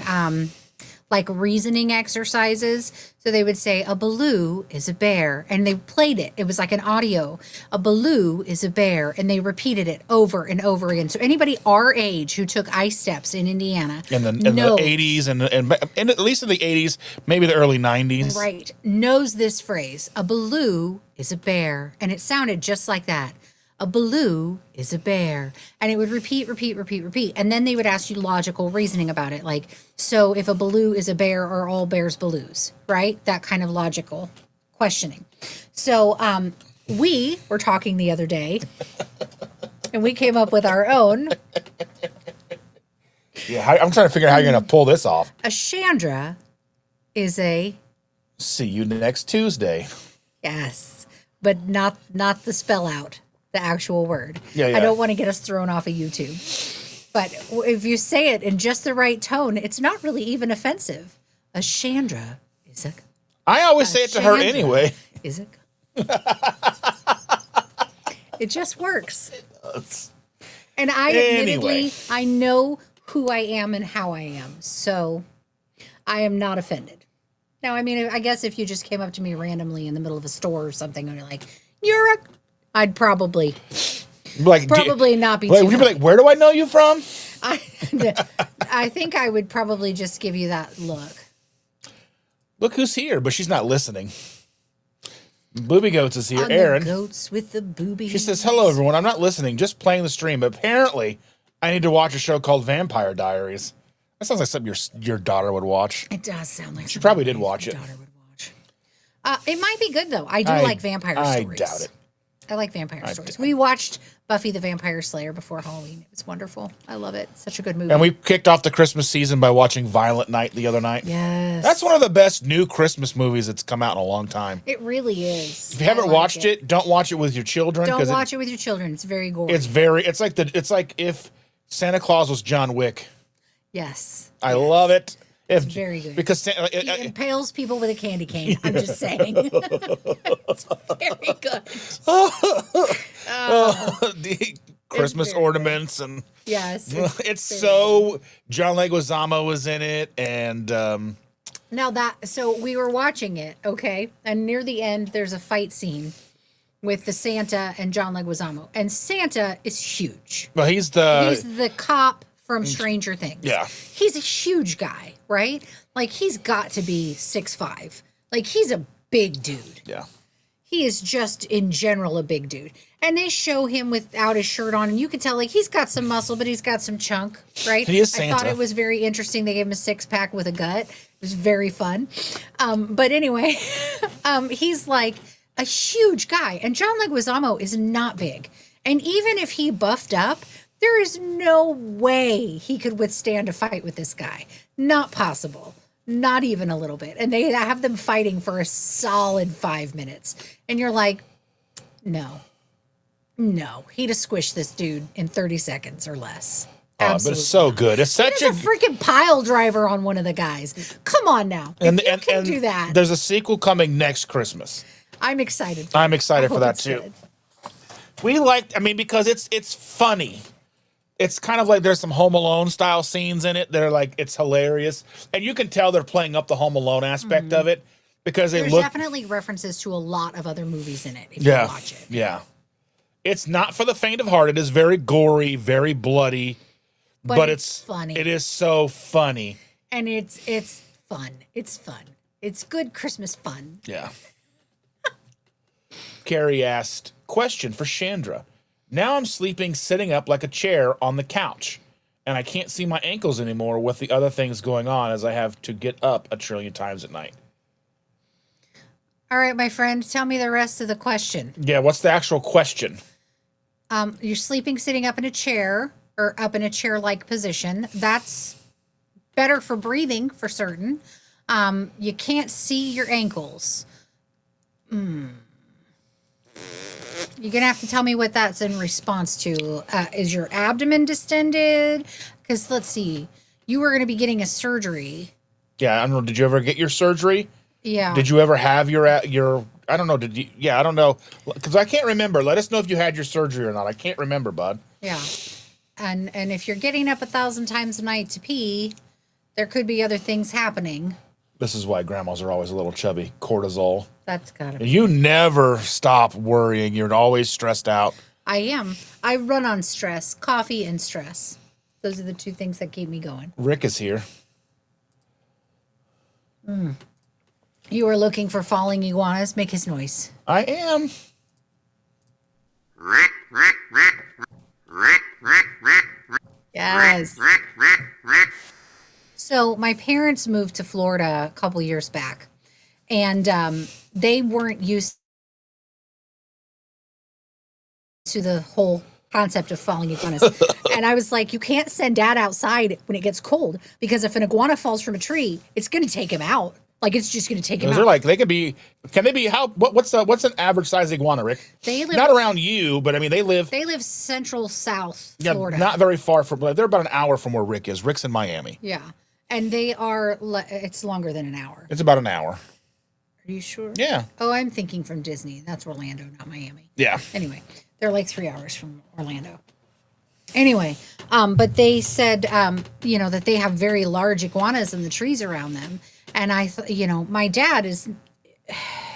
like reasoning exercises. So they would say, a baloo is a bear. And they played it. It was like an audio. A baloo is a bear. And they repeated it over and over again. So anybody our age who took ice steps in Indiana in the 80s and at least in the 80s, maybe the early 90s. Right. Knows this phrase. A baloo is a bear. And it sounded just like that. A baloo is a bear. And it would repeat. And then they would ask you logical reasoning about it. Like, so if a baloo is a bear, are all bears baloos? Right? That kind of logical questioning. So we were talking the other day, and we came up with our own. Yeah, I'm trying to figure out how you're going to pull this off. A Chandra is a... See you next Tuesday. Yes, but not the spell out. The actual word. Yeah. I don't want to get us thrown off of YouTube. But if you say it in just the right tone, it's not really even offensive. A Chandra is a... I always say it to her anyway. Is it? It just works. It does. And admittedly, I know who I am and how I am. So I am not offended. Now, I mean, I guess if you just came up to me randomly in the middle of a store or something and you're like, I'd probably Like, probably not be like, too would you be like, where do I know you from? I think I would probably just give you that look. Look who's here, but she's not listening. Booby Goats is here. On Erin. the goats with the boobies. She says, hello, everyone. I'm not listening, just playing the stream. Apparently, I need to watch a show called Vampire Diaries. That sounds like something your daughter would watch. It does sound like she probably did watch it. Daughter would watch. It might be good, though. I do like vampire stories. I doubt it. I like vampire stories. We watched Buffy the Vampire Slayer before Halloween. It was wonderful. I love it. Such a good movie. And we kicked off the Christmas season by watching Violent Night the other night. Yes. That's one of the best new Christmas movies that's come out in a long time. It really is. If you haven't watched it, don't watch it with your children. Don't watch it with your children. It's very gory. It's like if Santa Claus was John Wick. Yes. I love it. It's very good. Because he impales people with a candy cane. I'm just saying. It's very good. The Christmas ornaments and yes, it's so John Leguizamo was in it, and so we were watching it, okay, and near the end there's a fight scene with the Santa and John Leguizamo, and Santa is huge. Well, he's the cop from Stranger Things. Yeah. He's a huge guy, right? Like, he's got to be 6'5". Like, he's a big dude. Yeah. He is just, in general, a big dude. And they show him without his shirt on, and you can tell, like, he's got some muscle, but he's got some chunk, right? He is Santa. I thought it was very interesting. They gave him a six-pack with a gut. It was very fun. But anyway, he's, like, a huge guy. And John Leguizamo is not big. And even if he buffed up, there is no way he could withstand a fight with this guy. Not possible. Not even a little bit. And they have them fighting for a solid 5 minutes. And you're like, no. He'd have squished this dude in 30 seconds or less. But it's so good. It's such a freaking pile driver on one of the guys. Come on now. And you can do that. There's a sequel coming next Christmas. I'm excited. I'm excited for that too. Good. Because it's funny. It's kind of like there's some Home Alone style scenes in it. They're like, it's hilarious. And you can tell they're playing up the Home Alone aspect of it because there's definitely references to a lot of other movies in it if you watch it. Yeah. It's not for the faint of heart. It is very gory, very bloody, but it's funny. It is so funny. And it's fun. It's fun. It's good Christmas fun. Yeah. Carrie asked, question for Chandra. Now I'm sleeping sitting up like a chair on the couch, and I can't see my ankles anymore with the other things going on as I have to get up a trillion times at night. All right, my friend, tell me the rest of the question. Yeah, what's the actual question? You're sleeping sitting up in a chair or up in a chair-like position. That's better for breathing for certain. You can't see your ankles. You're going to have to tell me what that's in response to. Is your abdomen distended? Because let's see. You were going to be getting a surgery. Yeah, I don't know. Did you ever get your surgery? Yeah. Did you ever have your I don't know. Did you? Yeah, I don't know. Because I can't remember. Let us know if you had your surgery or not. I can't remember, bud. Yeah. And if you're getting up 1,000 times a night to pee, there could be other things happening. This is why grandmas are always a little chubby. Cortisol. That's gotta be. You never stop worrying. You're always stressed out. I am. I run on stress, coffee and stress. Those are the two things that keep me going. Rick is here. You are looking for falling iguanas. Make his noise. I am. Yes. So my parents moved to Florida a couple years back, and they weren't used to the whole concept of falling iguanas. And I was like, you can't send Dad outside when it gets cold, because if an iguana falls from a tree, it's going to take him out. Like, it's just going to take him out. They're like, can they be, what's an average size iguana, Rick? They live not around you, but I mean, they live central south yeah, Florida. not very far from, they're about an hour from where Rick is. Rick's in Miami. Yeah. And they are, it's longer than an hour. It's about an hour. Are you sure? Yeah. Oh, I'm thinking from Disney. That's Orlando, not Miami. Yeah. Anyway, they're like 3 hours from Orlando. Anyway, but they said, that they have very large iguanas in the trees around them. And I thought, my dad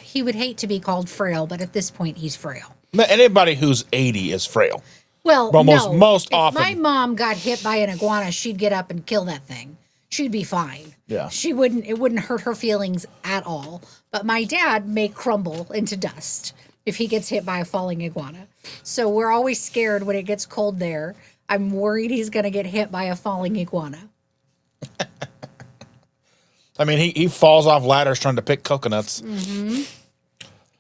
he would hate to be called frail, but at this point he's frail. Anybody who's 80 is frail. Well, Well, no. most If often. my mom got hit by an iguana, she'd get up and kill that thing. She'd be fine. Yeah. It wouldn't hurt her feelings at all. But my dad may crumble into dust if he gets hit by a falling iguana. So we're always scared when it gets cold there. I'm worried he's going to get hit by a falling iguana. I mean, he falls off ladders trying to pick coconuts. Mm-hmm.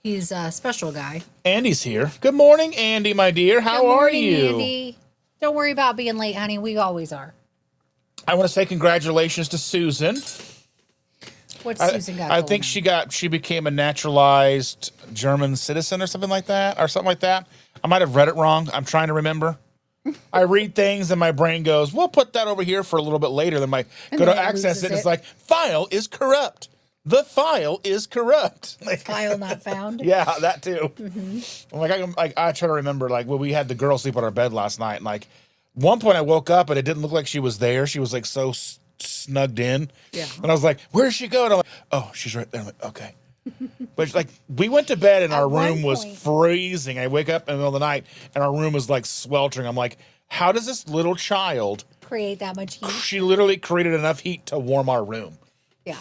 He's a special guy. Andy's here. Good morning, Andy, my dear. How are you? Andy. Don't worry about being late, honey. We always are. I want to say congratulations to Susan. What's Susan got? I think she became a naturalized German citizen or something like that. I might have read it wrong. I'm trying to remember. I read things and my brain goes, we'll put that over here for a little bit later. Then go to access it and it's like, file is corrupt. The file is corrupt. File not found. Yeah, that too. Mm-hmm. I try to remember, like, when we had the girl sleep on our bed last night, and like, one point I woke up and it didn't look like she was there. She was like so snugged in. Yeah. And I was like, where's she going? I'm like, oh, she's right there. I'm like, okay. But like, we went to bed and our room was freezing. I wake up in the middle of the night and our room was like sweltering. I'm like, how does this little child create that much heat? She literally created enough heat to warm our room. Yeah.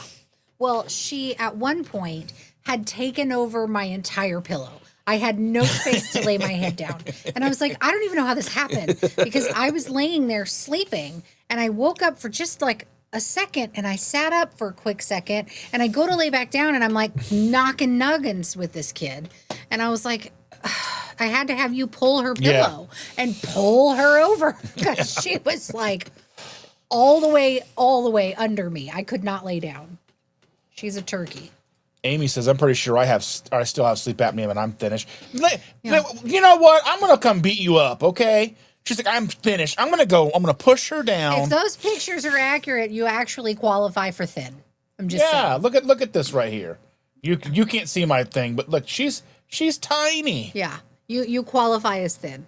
Well, she at one point had taken over my entire pillow. I had no space to lay my head down. And I was like, I don't even know how this happened, because I was laying there sleeping and I woke up for just like a second and I sat up for a quick second and I go to lay back down and I'm like knocking nuggins with this kid. And I was like, I had to have you pull her pillow and pull her over, because she was like all the way under me. I could not lay down. She's a turkey. Amy says, I'm pretty sure I still have sleep apnea and I'm finished. You know what? I'm going to come beat you up, okay? She's like, I'm finished. I'm going to push her down. If those pictures are accurate, you actually qualify for thin. I'm just saying. Yeah, look at this right here. You can't see my thing, but look, she's tiny. Yeah, you qualify as thin.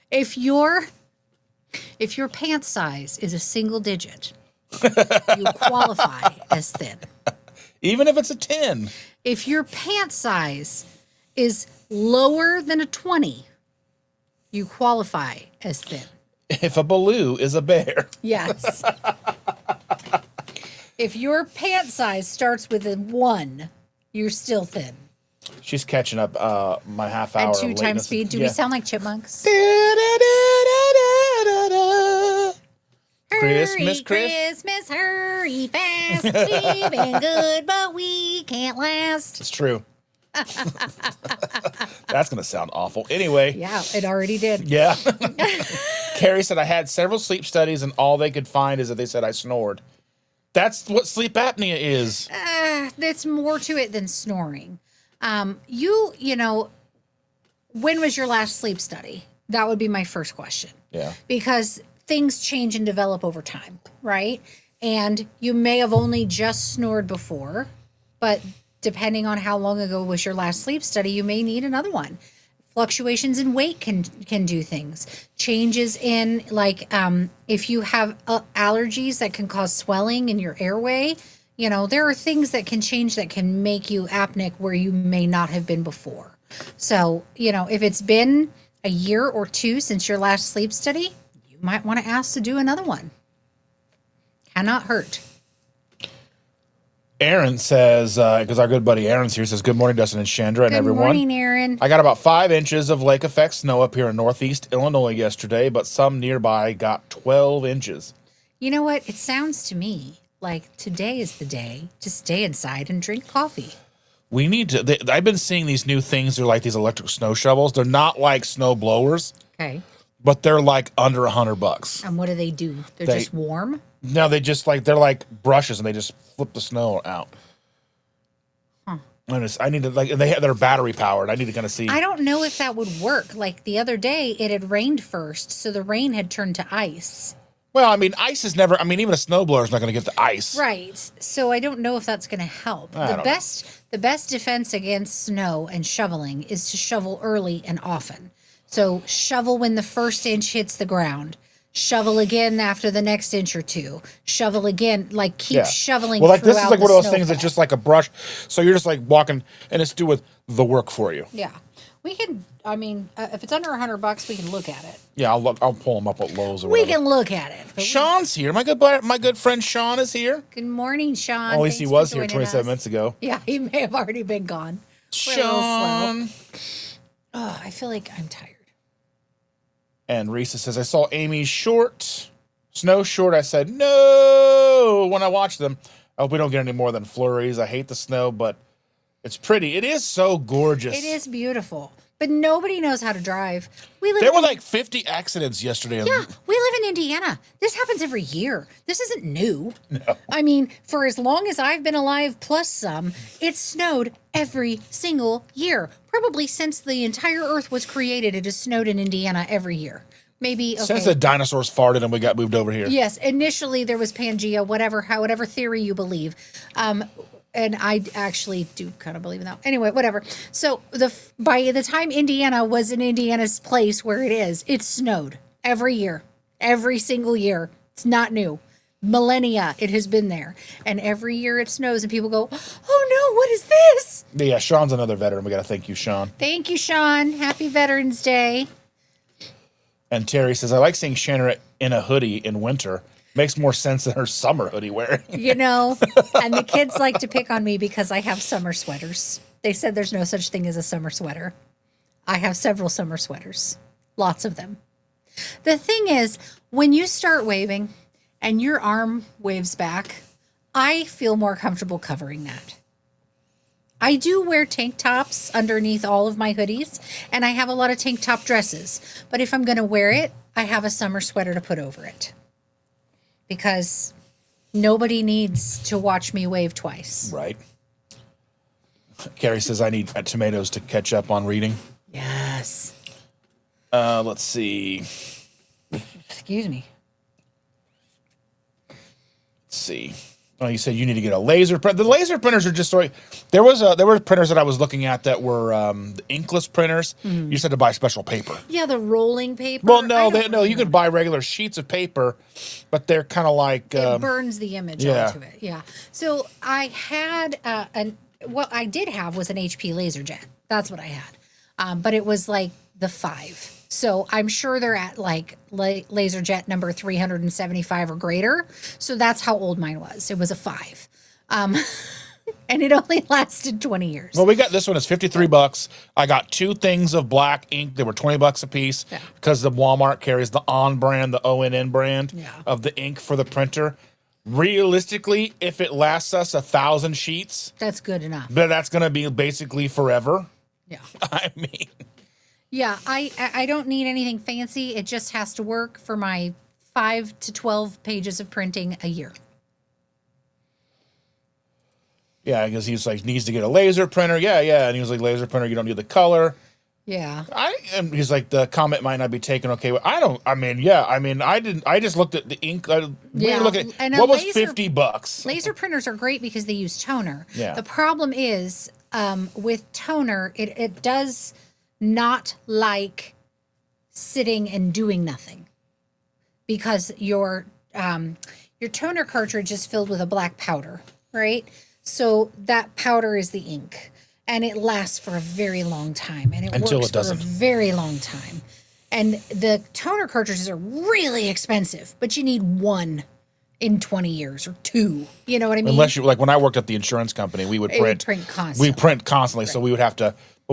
If your pant size is a single digit, you qualify as thin. Even if it's a 10. If your pant size is lower than a 20, you qualify as thin. If a Baloo is a bear. Yes. If your pant size starts with a 1, you're still thin. She's catching up my half hour. At 2 times speed. Do we sound like chipmunks? Christmas, hurry fast. We've been good, but we can't last. It's true. That's going to sound awful. Anyway. Yeah, it already did. Yeah. Carrie said, I had several sleep studies and all they could find is that they said I snored. That's what sleep apnea is. There's more to it than snoring. You know, when was your last sleep study? That would be my first question. Yeah. Because things change and develop over time, right? And you may have only just snored before, but depending on how long ago was your last sleep study, you may need another one. Fluctuations in weight can do things. Changes in, like, if you have allergies that can cause swelling in your airway, you know, there are things that can change that can make you apneic where you may not have been before. So, you know, if it's been a year or 2 since your last sleep study, you might want to ask to do another one. Cannot hurt. Aaron says, because our good buddy Aaron's here, says, good morning, Dustin and Chandra and everyone. Good morning, Aaron. I got about 5 inches of lake effect snow up here in northeast Illinois yesterday, but some nearby got 12 inches. You know what? It sounds to me like today is the day to stay inside and drink coffee. We need to, I've been seeing these new things. They're like these electric snow shovels. They're not like snow blowers. Okay. But they're like under $100. And what do? They're just warm? No, they're like brushes and they just flip the snow out. Huh. I need to, like, they're battery powered. I need to kind of see. I don't know if that would work. Like the other day, it had rained first, so the rain had turned to ice. Well, I mean, ice is never, I mean, even a snowblower is not going to get the ice. Right. So I don't know if that's going to help. The best defense against snow and shoveling is to shovel early and often. So shovel when the first inch hits the ground. Shovel again after the next inch or 2. Shovel again, like keep shoveling. Well, like this is like one of those things snowfall. that's just like a brush. So you're just like walking and it's doing the work for you. Yeah. We can, I mean, if it's under $100, we can look at it. Yeah, I'll pull them up at Lowe's or We whatever. can look at it. Sean's here. My good friend Sean is here. Good morning, Sean. Well, at least he was here 27 minutes ago. Yeah, he may have already been gone. We're a little Sean. Oh, I feel like I'm tired. And Risa says, I saw Amy's snow short. I said, no, when I watched them. I hope we don't get any more than flurries. I hate the snow, but it's pretty. It is so gorgeous. It is beautiful, but nobody knows how to drive. There were like 50 accidents yesterday. Yeah, we live in Indiana. This happens every year. This isn't new. No. I mean, for as long as I've been alive, plus some, it's snowed every single year. Probably since the entire Earth was created, it has snowed in Indiana every year. Maybe, okay. Since the dinosaurs farted and we got moved over here. Yes, initially there was Pangea, whatever theory you believe. And I actually do kind of believe in that. Anyway, whatever. So by the time Indiana was in Indiana's place where it is, it snowed every year, every single year. It's not new. Millennia, it has been there. And every year it snows and people go, oh no, what is this? Yeah, Sean's another veteran. We got to thank you, Sean. Thank you, Sean. Happy Veterans Day. And Terry says, I like seeing Shannon in a hoodie in winter. Makes more sense than her summer hoodie wearing. You know, and the kids like to pick on me because I have summer sweaters. They said there's no such thing as a summer sweater. I have several summer sweaters, lots of them. The thing is, when you start waving and your arm waves back, I feel more comfortable covering that. I do wear tank tops underneath all of my hoodies, and I have a lot of tank top dresses. But if I'm going to wear it, I have a summer sweater to put over it. Because nobody needs to watch me wave twice. Right. Carrie says, I need tomatoes to catch up on reading. Yes. Let's see. Excuse me. Let's see. Oh, you said you need to get a laser print. The laser printers are just so. There were printers that I was looking at that were the inkless printers. You just had to buy special paper. Yeah, the rolling paper. Well, no, you could buy regular sheets of paper, but they're kind of like it burns the image onto it. Yeah. So I had what I did have was an HP LaserJet. That's what I had, but it was like the 5. So I'm sure they're at like LaserJet number 375 or greater. So that's how old mine was. It was a 5. And it only lasted 20 years. Well, we got this one. It's $53. I got 2 things of black ink. They were $20 a piece because the Walmart carries the On brand, the ONN brand of the ink for the printer. Realistically, if it lasts us 1,000 sheets, that's good enough. But that's going to be basically forever. Yeah. I mean. Yeah, I don't need anything fancy. It just has to work for my 5 to 12 pages of printing a year. Yeah, because he's like, needs to get a laser printer. Yeah. And he was like, laser printer, you don't need the color. Yeah. He's like, the comment might not be taken okay. I just looked at the ink. Look at what was $50. Laser printers are great because they use toner. Yeah. The problem is with toner, it does not like sitting and doing nothing because your toner cartridge is filled with a black powder, right? So that powder is the ink, and it lasts for a very long time, and it works for a very long time. And the toner cartridges are really expensive, but you need 1 in 20 years or 2. You know what I mean? Unless you, like when I worked at the insurance company, we would print constantly. We print constantly, right. So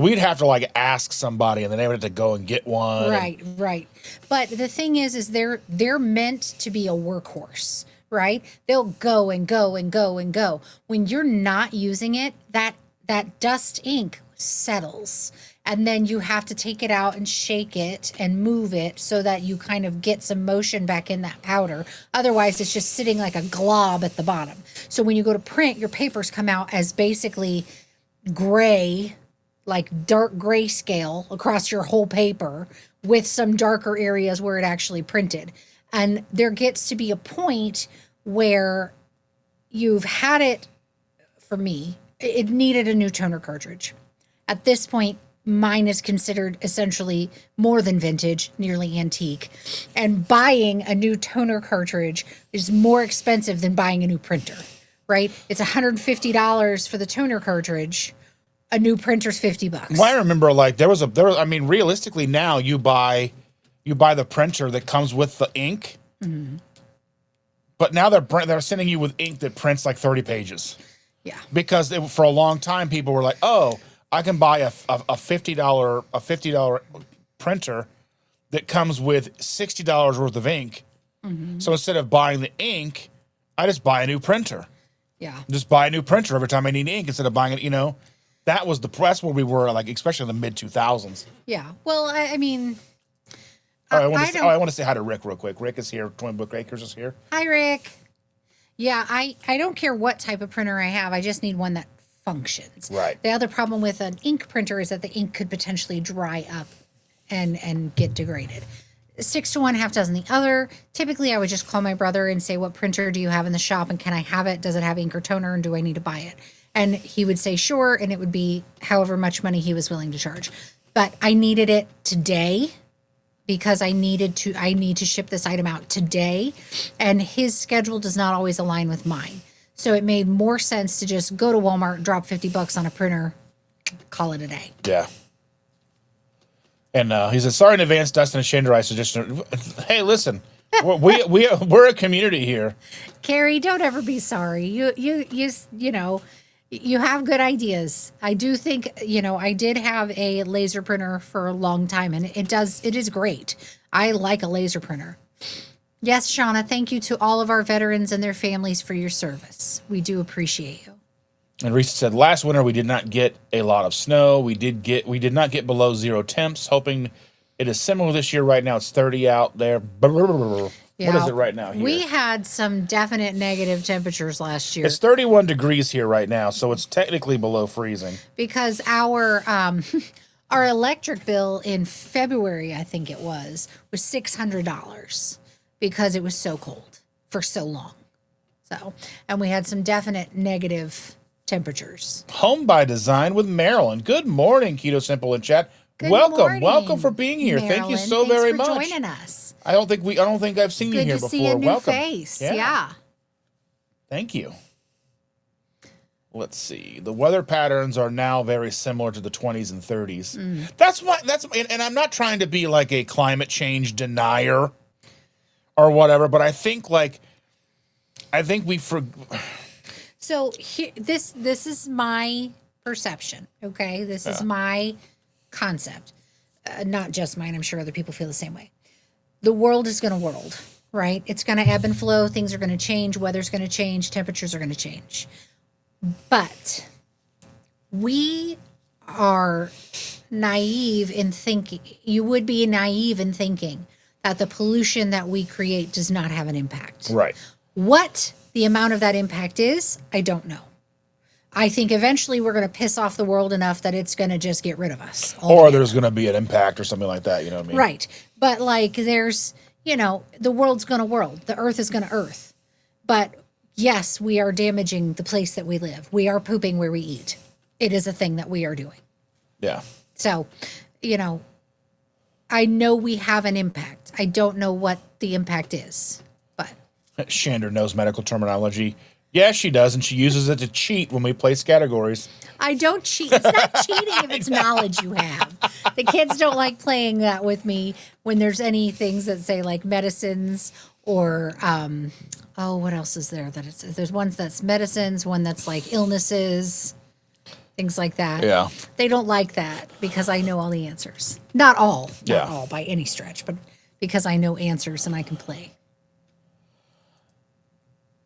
we'd have to like ask somebody, and then they would have to go and get one. Right. But the thing is they're meant to be a workhorse, right? They'll go and go and go and go. When you're not using it, that dust ink settles, and then you have to take it out and shake it and move it so that you kind of get some motion back in that powder. Otherwise, it's just sitting like a glob at the bottom. So when you go to print, your papers come out as basically gray, like dark grayscale across your whole paper with some darker areas where it actually printed. And there gets to be a point where you've had it, for me, it needed a new toner cartridge. At this point, mine is considered essentially more than vintage, nearly antique. And buying a new toner cartridge is more expensive than buying a new printer, right? It's $150 for the toner cartridge A new printer's $50. Well, I remember like there was I mean, realistically now you buy the printer that comes with the ink, but now they're sending you with ink that prints like 30 pages. Yeah. Because for a long time people were like, oh, I can buy a $50 printer that comes with $60 worth of ink. So instead of buying the ink, I just buy a new printer. Yeah. Just buy a new printer every time I need ink instead of buying it, that's where we were, like, especially in the mid 2000s. Yeah. Well, I mean, I want to say hi to Rick real quick. Rick is here. Twin Book Acres is here. Hi, Rick. Yeah, I don't care what type of printer I have. I just need one that functions. Right. The other problem with an ink printer is that the ink could potentially dry up and get degraded. 6 to 1, half dozen the other. Typically, I would just call my brother and say, what printer do you have in the shop, and can I have it? Does it have ink or toner, and do I need to buy it? And he would say sure, and it would be however much money he was willing to charge. But I needed it today because I need to ship this item out today, and his schedule does not always align with mine. So it made more sense to just go to Walmart, drop $50 on a printer, call it a day. Yeah. And he said, sorry in advance, Dustin and Shander. I suggested, hey, listen, we're a community here. Carrie, don't ever be sorry. You know, you have good ideas. I do think, I did have a laser printer for a long time, and it is great. I like a laser printer. Yes, Shauna, thank you to all of our veterans and their families for your service. We do appreciate you. And Reese said, last winter we did not get a lot of snow. We did not get below 0 temps, hoping it is similar this year. Right now it's 30 out there. Yeah, what is it right now here? We had some definite negative temperatures last year. It's 31 degrees here right now, so it's technically below freezing. Because our electric bill in February, I think it was $600 because it was so cold for so long. So, and we had some definite negative temperatures. Home by Design with Marilyn. Good morning, KetoSimple in chat. Good welcome, morning, welcome for being here. Marilyn. Thank you so Thanks very for much. Joining us. I don't think I've seen you here before. Good to see a new welcome. face. Yeah. Thank you. Let's see. The weather patterns are now very similar to the 20s and 30s. And I'm not trying to be like a climate change denier or whatever, but I think So here, this is my perception. Okay, this is my concept, not just mine. I'm sure other people feel the same way. The world is going to world, right? It's going to ebb and flow. Things are going to change. Weather's going to change. Temperatures are going to change. But we are naive in thinking. You would be naive in thinking that the pollution that we create does not have an impact. right. What the amount of that impact is, I don't know. I think eventually we're going to piss off the world enough that it's going to just get rid of us. Or there's going to be an impact or something like that, you know what I mean? Right. But like there's, the world's going to world. The earth is going to earth. But yes, we are damaging the place that we live. We are pooping where we eat. It is a thing that we are doing. Yeah. So, I know we have an impact. I don't know what the impact is, but. Shander knows medical terminology. Yeah, she does, and she uses it to cheat when we place categories. I don't cheat. It's not cheating if it's knowledge you have. The kids don't like playing that with me when there's any things that say like medicines or what else is there that it's there's ones that's medicines, one that's like illnesses, things like that. Yeah. They don't like that because I know all the answers. Not all by any stretch, but because I know answers and I can play.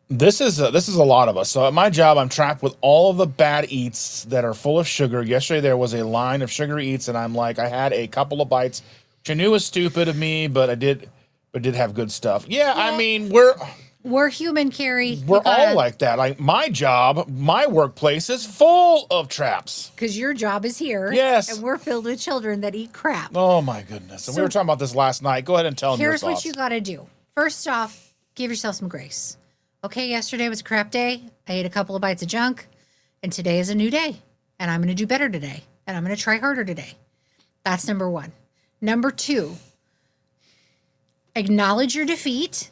This is a lot of us. So at my job, I'm trapped with all of the bad eats that are full of sugar. Yesterday there was a line of sugary eats, and I'm like, I had a couple of bites, which I knew was stupid of me, but I did have good stuff. Yeah, I mean we're human, Carrie. We're all like that. Like my job, my workplace is full of traps. Because your job is here. Yes. And we're filled with children that eat crap. Oh my goodness. And we were talking about this last night. Go ahead and tell them your thoughts. Here's what you got to do. First off, give yourself some grace. Okay, yesterday was a crap day. I ate a couple of bites of junk, and today is a new day, and I'm going to do better today, and I'm going to try harder today. That's number one. Number two, acknowledge your defeat,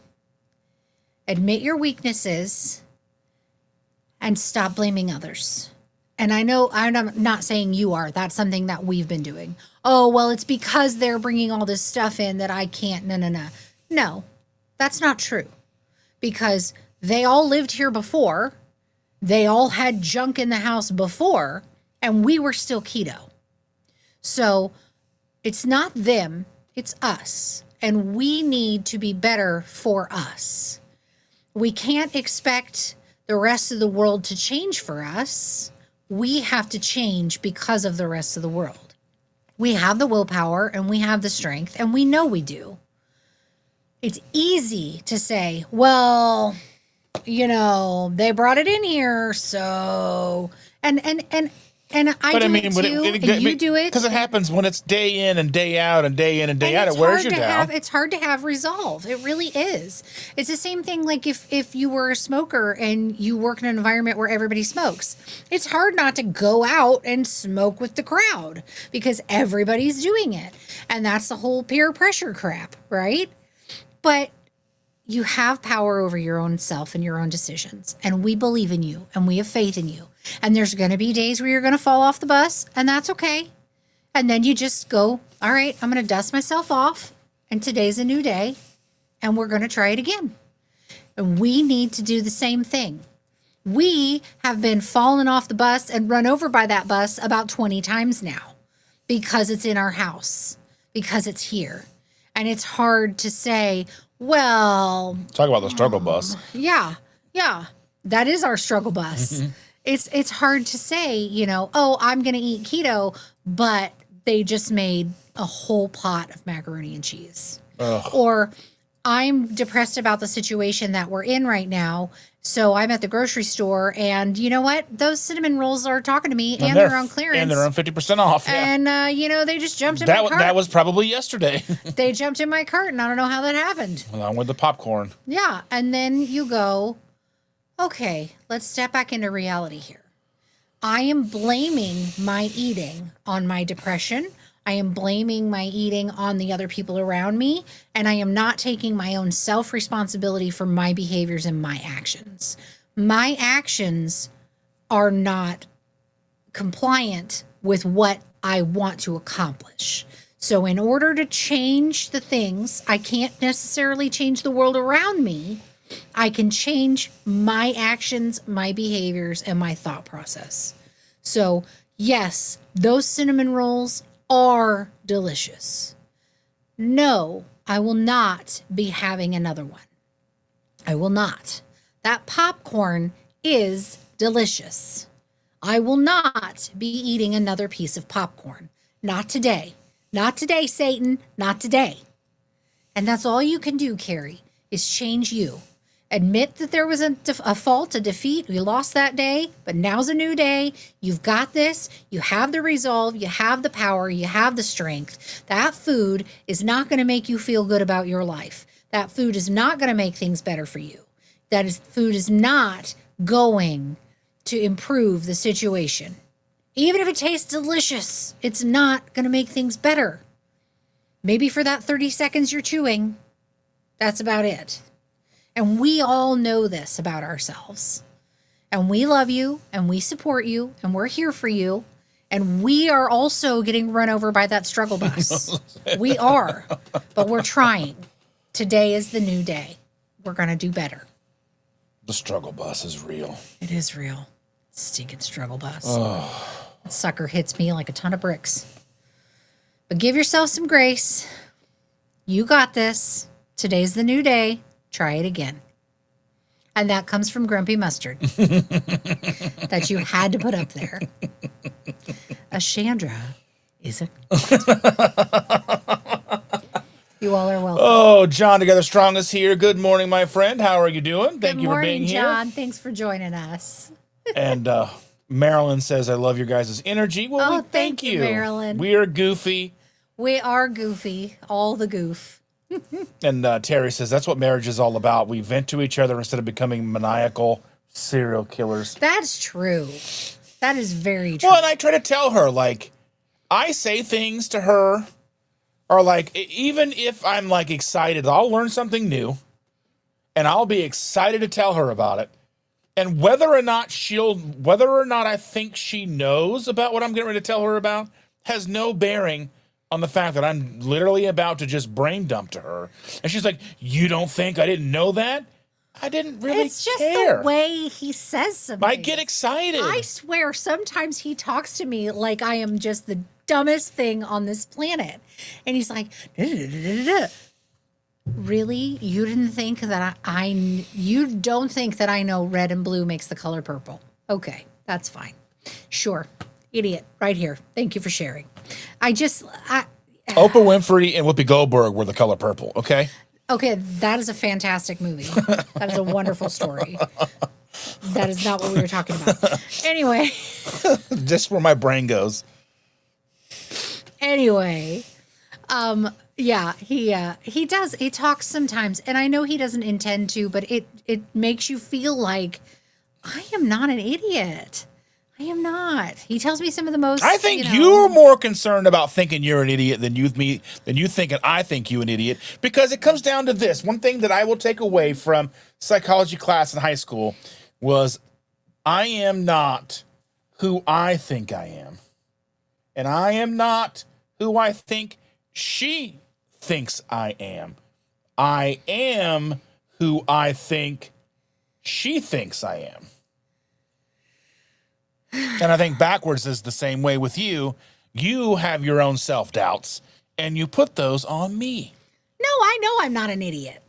admit your weaknesses, and stop blaming others. and I know I'm not saying you are, that's something that we've been doing. Oh, well, it's because they're bringing all this stuff in that I can't. No. No, that's not true, because they all lived here before. They all had junk in the house before, and we were still keto. So it's not them, it's us. And we need to be better for us. We can't expect the rest of the world to change for us. We have to change because of the rest of the world. We have the willpower and we have the strength, and we know we do. It's easy to say, well, they brought it in here, so and I do it too, and you do it because it happens when it's day in and day out and day in and day out. It wears you down. It's hard to have resolve. It really is. It's the same thing like if you were a smoker and you work in an environment where everybody smokes. It's hard not to go out and smoke with the crowd because everybody's doing it. And that's the whole peer pressure crap, right? But you have power over your own self and your own decisions. And we believe in you and we have faith in you. And there's going to be days where you're going to fall off the bus, and that's okay. And then you just go, all right, I'm going to dust myself off, and today's a new day, and we're going to try it again. And we need to do the same thing. We have been fallen off the bus and run over by that bus about 20 times now because it's in our house, because it's here. And it's hard to say, well... Talk about the struggle bus. Yeah. That is our struggle bus. It's hard to say, oh, I'm going to eat keto, but they just made a whole pot of macaroni and cheese. Ugh. Or I'm depressed about the situation that we're in right now, so I'm at the grocery store, and you know what? Those cinnamon rolls are talking to me, and they're on clearance. And they're on 50% off. Yeah. And, they just jumped in my cart. That was probably yesterday. They jumped in my cart, and I don't know how that happened. Along with the popcorn. Yeah, and then you go... Okay, let's step back into reality here. I am blaming my eating on my depression. I am blaming my eating on the other people around me. And I am not taking my own self-responsibility for my behaviors and my actions. My actions are not compliant with what I want to accomplish. So in order to change the things, I can't necessarily change the world around me. I can change my actions, my behaviors, and my thought process. So, yes, those cinnamon rolls are delicious. No, I will not be having another one. I will not. That popcorn is delicious. I will not be eating another piece of popcorn. Not today. Not today, Satan. Not today. And that's all you can do, Carrie, is change you. Admit that there was a fault, a defeat. We lost that day, but now's a new day. You've got this. You have the resolve. You have the power. You have the strength. That food is not going to make you feel good about your life. That food is not going to make things better for you. Food is not going to improve the situation. Even if it tastes delicious, it's not going to make things better. Maybe for that 30 seconds you're chewing, that's about it. And we all know this about ourselves. And we love you, and we support you, and we're here for you. And we are also getting run over by that struggle bus. We are, but we're trying. Today is the new day. We're going to do better. The struggle bus is real. It is real. Stinking struggle bus. Oh. That sucker hits me like a ton of bricks. But give yourself some grace. You got this. Today's the new day. Try it again. And that comes from Grumpy Mustard that you had to put up there. Ashandra is a... You all are welcome. Oh, John Together Strong is here. Good morning, my friend. How are you doing? Thank you for being here. Good morning, John. Thanks for joining us. And Marilyn says, I love your guys' energy. Well, thank you, Marilyn. We are goofy. We are goofy. All the goof. And Terry says, that's what marriage is all about. We vent to each other instead of becoming maniacal serial killers. That's true. That is very true. Well, and I try to tell her, like, I say things to her, or like, even if I'm like excited, I'll learn something new and I'll be excited to tell her about it. And whether or not I think she knows about what I'm getting ready to tell her about has no bearing on the fact that I'm literally about to just brain dump to her. And she's like, "You don't think I didn't know that?" I didn't really It's just care. the way he says something. I get excited. I swear, sometimes he talks to me like I am just the dumbest thing on this planet. And he's like, really? You didn't think that you don't think that I know red and blue makes the color purple? Okay, that's fine. Sure. Idiot, right here. Thank you for sharing. Oprah Winfrey and Whoopi Goldberg were the color purple, okay? Okay, that is a fantastic movie. That is a wonderful story. That is not what we were talking about. Anyway. Just where my brain goes. Anyway, yeah, he does. He talks sometimes, and I know he doesn't intend to, but it makes you feel like I am not an idiot. I am not. He tells me some of the most. I think you're more concerned about thinking you're an idiot than you thinking I think you an idiot, because it comes down to this. One thing that I will take away from psychology class in high school was I am not who I think I am, and I am not who I think she thinks I am. I am who I think she thinks I am. And I think backwards is the same way with you. You have your own self-doubts, and you put those on me. No, I know I'm not an idiot.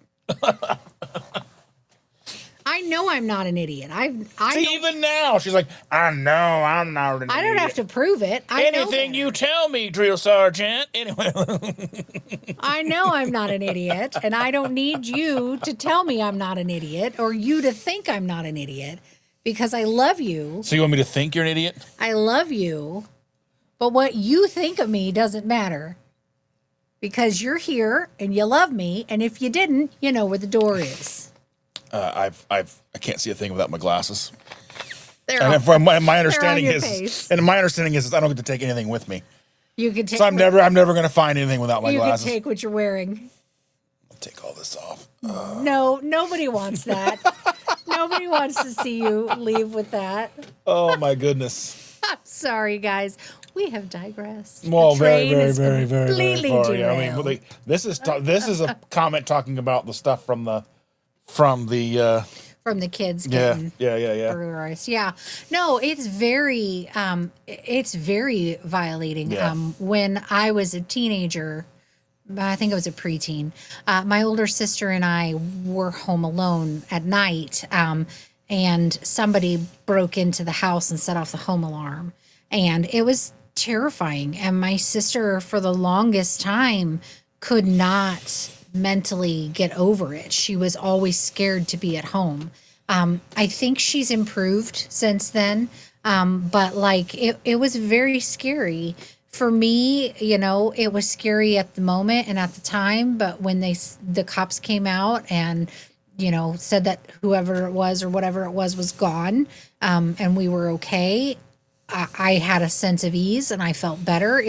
I know I'm not an idiot. Even now, she's like, I know I'm not an idiot. I don't have to prove it. Anything you tell me, drill sergeant. Anyway. I know I'm not an idiot, and I don't need you to tell me I'm not an idiot or you to think I'm not an idiot. Because I love you. So you want me to think you're an idiot? I love you. But what you think of me doesn't matter. Because you're here and you love me. And if you didn't, you know where the door is. I can't see a thing without my glasses. My understanding is I don't get to take anything with me. You can take. So I'm never going to find anything without my glasses. You can take what you're wearing. I'll take all this off. No, nobody wants that. Nobody wants to see you leave with that. Oh my goodness. I'm sorry, guys. We have digressed. Well, very far. Yeah, I mean, this is a comment talking about the stuff from the kids getting burglarized. Yeah. No, it's very violating. Yeah. When I was a teenager, I think I was a preteen, my older sister and I were home alone at night, and somebody broke into the house and set off the home alarm. And it was terrifying. And my sister, for the longest time, could not mentally get over it. She was always scared to be at home. I think she's improved since then, but like it was very scary. For me, it was scary at the moment and at the time, but when the cops came out and, said that whoever it was or whatever it was gone, and we were okay, I had a sense of ease and I felt better.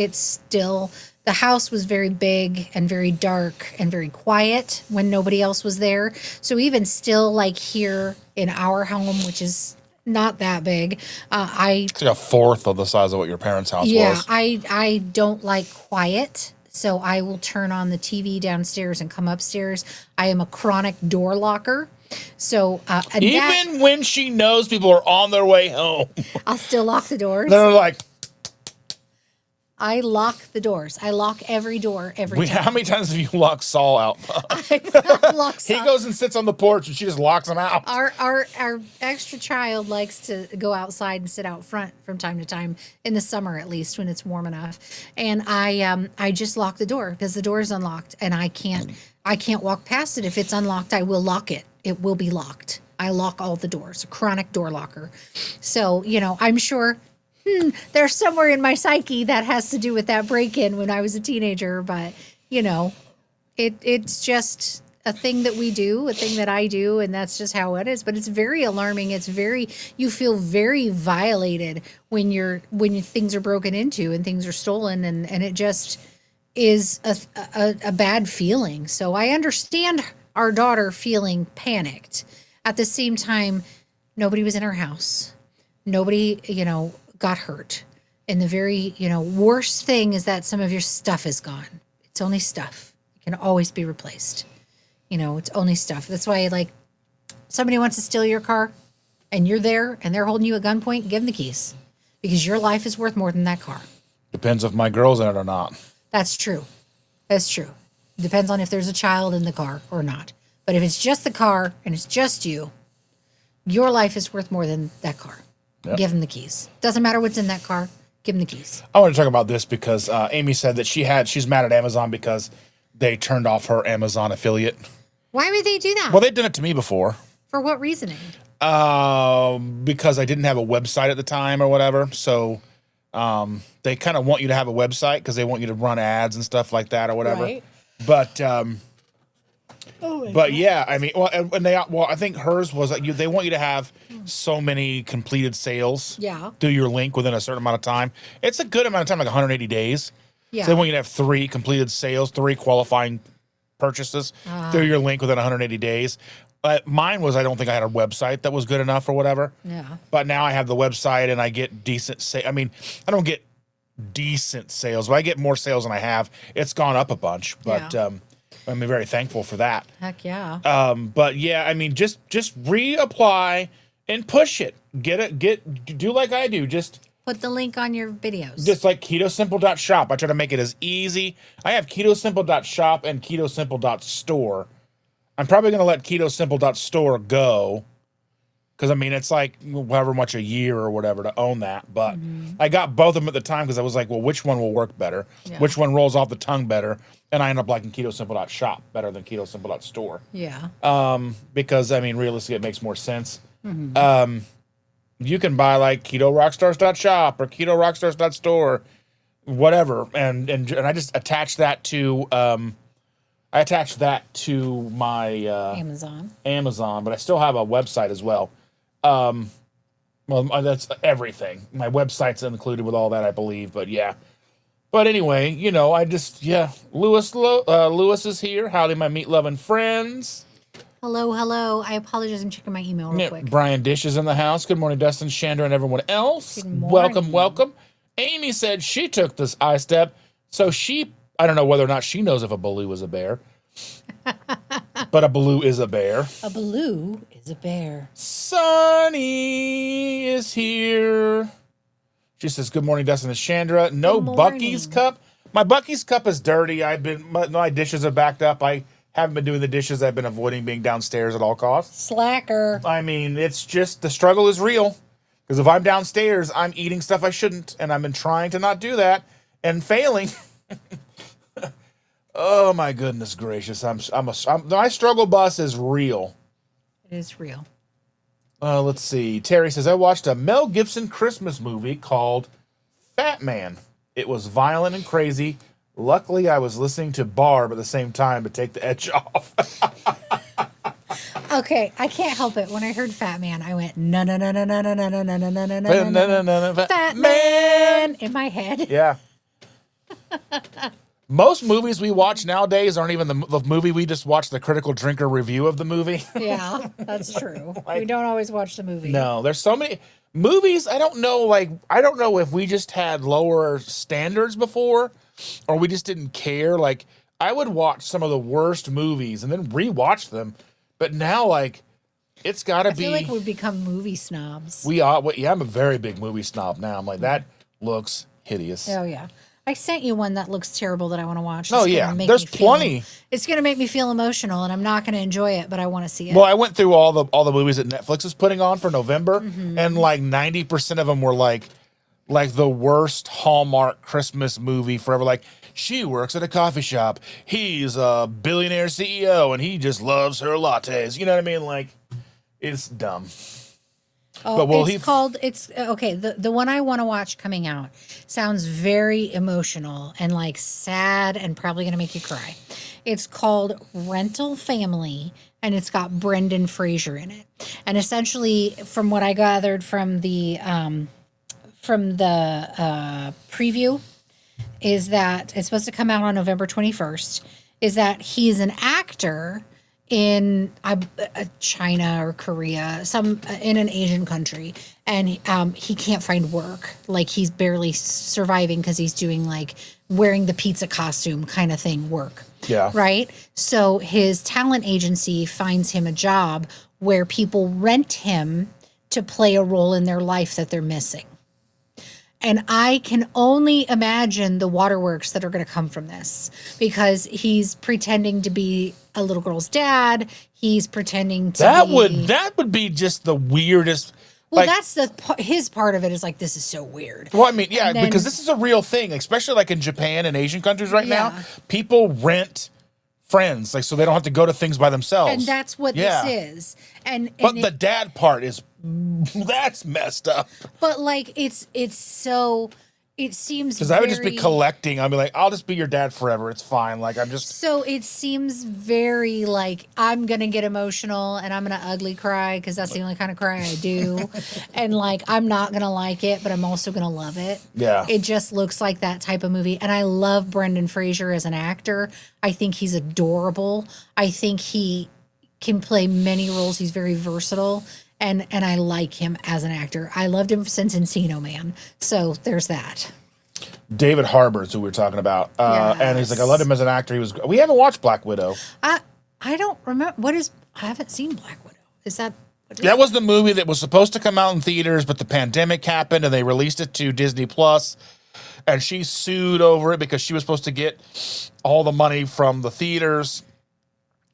The house was very big and very dark and very quiet when nobody else was there. So even still, like here in our home, which is not that big, it's like a fourth of the size of what your parents' house was. Yeah, I don't like quiet, so I will turn on the TV downstairs and come upstairs. I am a chronic door locker. So even when she knows people are on their way home, I'll still lock the doors. They're like, I lock the doors. I lock every door every time. How many times have you locked Saul out? I've locked Saul. He goes and sits on the porch and she just locks him out. Our extra child likes to go outside and sit out front from time to time, in the summer at least, when it's warm enough. And I just lock the door because the door is unlocked and I can't walk past it. If it's unlocked, I will lock it. It will be locked. I lock all the doors, a chronic door locker. So, I'm sure there's somewhere in my psyche that has to do with that break-in when I was a teenager. But, it's just a thing that we do, a thing that I do, and that's just how it is. But it's very alarming. You feel very violated when things are broken into and things are stolen, and it just is a bad feeling. So I understand our daughter feeling panicked. At the same time, Nobody was in our house. Nobody, got hurt. And the very, worst thing is that some of your stuff is gone. It's only stuff. It can always be replaced. It's only stuff. That's why, like, somebody wants to steal your car and you're there and they're holding you at gunpoint, give them the keys because your life is worth more than that car. Depends if my girl's in it or not. That's true. That's true. Depends on if there's a child in the car or not. But if it's just the car and it's just you, your life is worth more than that car. Yep. Give them the keys. Doesn't matter what's in that car. Give them the keys. I want to talk about this because Amy said that she's mad at Amazon because they turned off her Amazon affiliate. Why would they do that? Well, they've done it to me before. For what reasoning? Because I didn't have a website at the time or whatever. So they kind of want you to have a website because they want you to run ads and stuff like that or whatever. Right. But yeah, I mean, I think hers was like they want you to have so many completed sales. Yeah. Through your link within a certain amount of time. It's a good amount of time, like 180 days. Yeah. So they want you to have 3 completed sales, 3 qualifying purchases through your link within 180 days. But mine was, I don't think I had a website that was good enough or whatever. Yeah. But now I have the website and I get decent I mean, I don't get decent sales, but I get more sales than I have. It's gone up a bunch, but I'm very thankful for that. Heck yeah. But yeah, I mean, just reapply and push it. Do like I do. Just put the link on your videos. Just like KetoSimple.shop. I try to make it as easy. I have KetoSimple.shop and KetoSimple.store. I'm probably going to let KetoSimple.store go because, I mean, it's like however much a year or whatever to own that. But I got both of them at the time because I was like, well, which one will work better? Yeah. Which one rolls off the tongue better? And I end up liking KetoSimple.shop better than KetoSimple.store. Yeah. Because, I mean, realistically, it makes more sense. You can buy like KetoRockstars.shop or KetoRockstars.store, whatever. And I just attach that to... I attached that to my Amazon, but I still have a website as well. Well, that's everything. My website's included with all that, I believe. But yeah. But anyway, Lewis is here. Howdy, my meat-loving friends. Hello. I apologize. I'm checking my email real quick. Brian Dish is in the house. Good morning, Dustin, Chandra, and everyone else. Good morning. Welcome. Amy said she took this I-step, so I don't know whether or not she knows if a baloo is a bear. But a baloo is a bear. A baloo is a bear. Sunny is here. She says, good morning, Dustin and Chandra. No Bucky's cup. My Bucky's cup is dirty. My dishes are backed up. I haven't been doing the dishes. I've been avoiding being downstairs at all costs. Slacker. I mean, it's just the struggle is real. Because if I'm downstairs, I'm eating stuff I shouldn't. And I've been trying to not do that and failing. Oh my goodness gracious! My struggle bus is real. It is real. Let's see. Terry says I watched a Mel Gibson Christmas movie called Fat Man. It was violent and crazy. Luckily, I was listening to Barb at the same time to take the edge off. Okay, I can't help it. When I heard Fat Man, I went no. Fat Man in my head. Yeah. Most movies we watch nowadays aren't even the movie. We just watch the critical drinker review of the movie. Yeah, that's true. We don't always watch the movie. No, there's so many movies. I don't know if we just had lower standards before or we just didn't care. Like, I would watch some of the worst movies and then rewatch them. But now, like, it's got to be... I feel like we've become movie snobs. We are. Yeah, I'm a very big movie snob now. I'm like, that looks hideous. Oh, yeah. I sent you one that looks terrible that I want to watch. There's plenty. It's going to make me feel emotional, and I'm not going to enjoy it, but I want to see it. Well, I went through all the movies that Netflix is putting on for November, and like 90% of them were like the worst Hallmark Christmas movie forever. Like, she works at a coffee shop. He's a billionaire CEO, and he just loves her lattes. You know what I mean? Like, it's dumb. Oh, it's okay. The one I want to watch coming out sounds very emotional and like sad and probably going to make you cry. It's called Rental Family, and it's got Brendan Fraser in it. And essentially, from what I gathered from the preview, is that it's supposed to come out on November 21st. Is that he's an actor in China or Korea, some in an Asian country, and he can't find work. Like he's barely surviving because he's doing like wearing the pizza costume kind of thing work. Yeah. Right. So his talent agency finds him a job where people rent him to play a role in their life that they're missing. And I can only imagine the waterworks that are going to come from this, because he's pretending to be a little girl's dad. He's pretending to that would be just the weirdest. Well, that's his part of it is like, this is so weird. Well, I mean, yeah, because this is a real thing, especially like in Japan and Asian countries right now. People rent friends, like, so they don't have to go to things by themselves. And that's what this is. But the dad part is, that's messed up. But like, it's so, it seems because I would just be collecting. I'd be like, I'll just be your dad forever. It's fine. Like, I'm just. So it seems very like, I'm going to get emotional and I'm going to ugly cry because that's the only kind of cry I do. And like, I'm not going to like it, but I'm also going to love it. Yeah. It just looks like that type of movie. And I love Brendan Fraser as an actor. I think he's adorable. I think he can play many roles. He's very versatile. And I like him as an actor. I loved him since Encino Man. So there's that. David Harbour is who we were talking about. And he's like, I loved him as an actor. We haven't watched Black Widow. I don't remember. I haven't seen Black Widow. Is that? That was the movie that was supposed to come out in theaters, but the pandemic happened and they released it to Disney Plus. And she sued over it because she was supposed to get all the money from the theaters.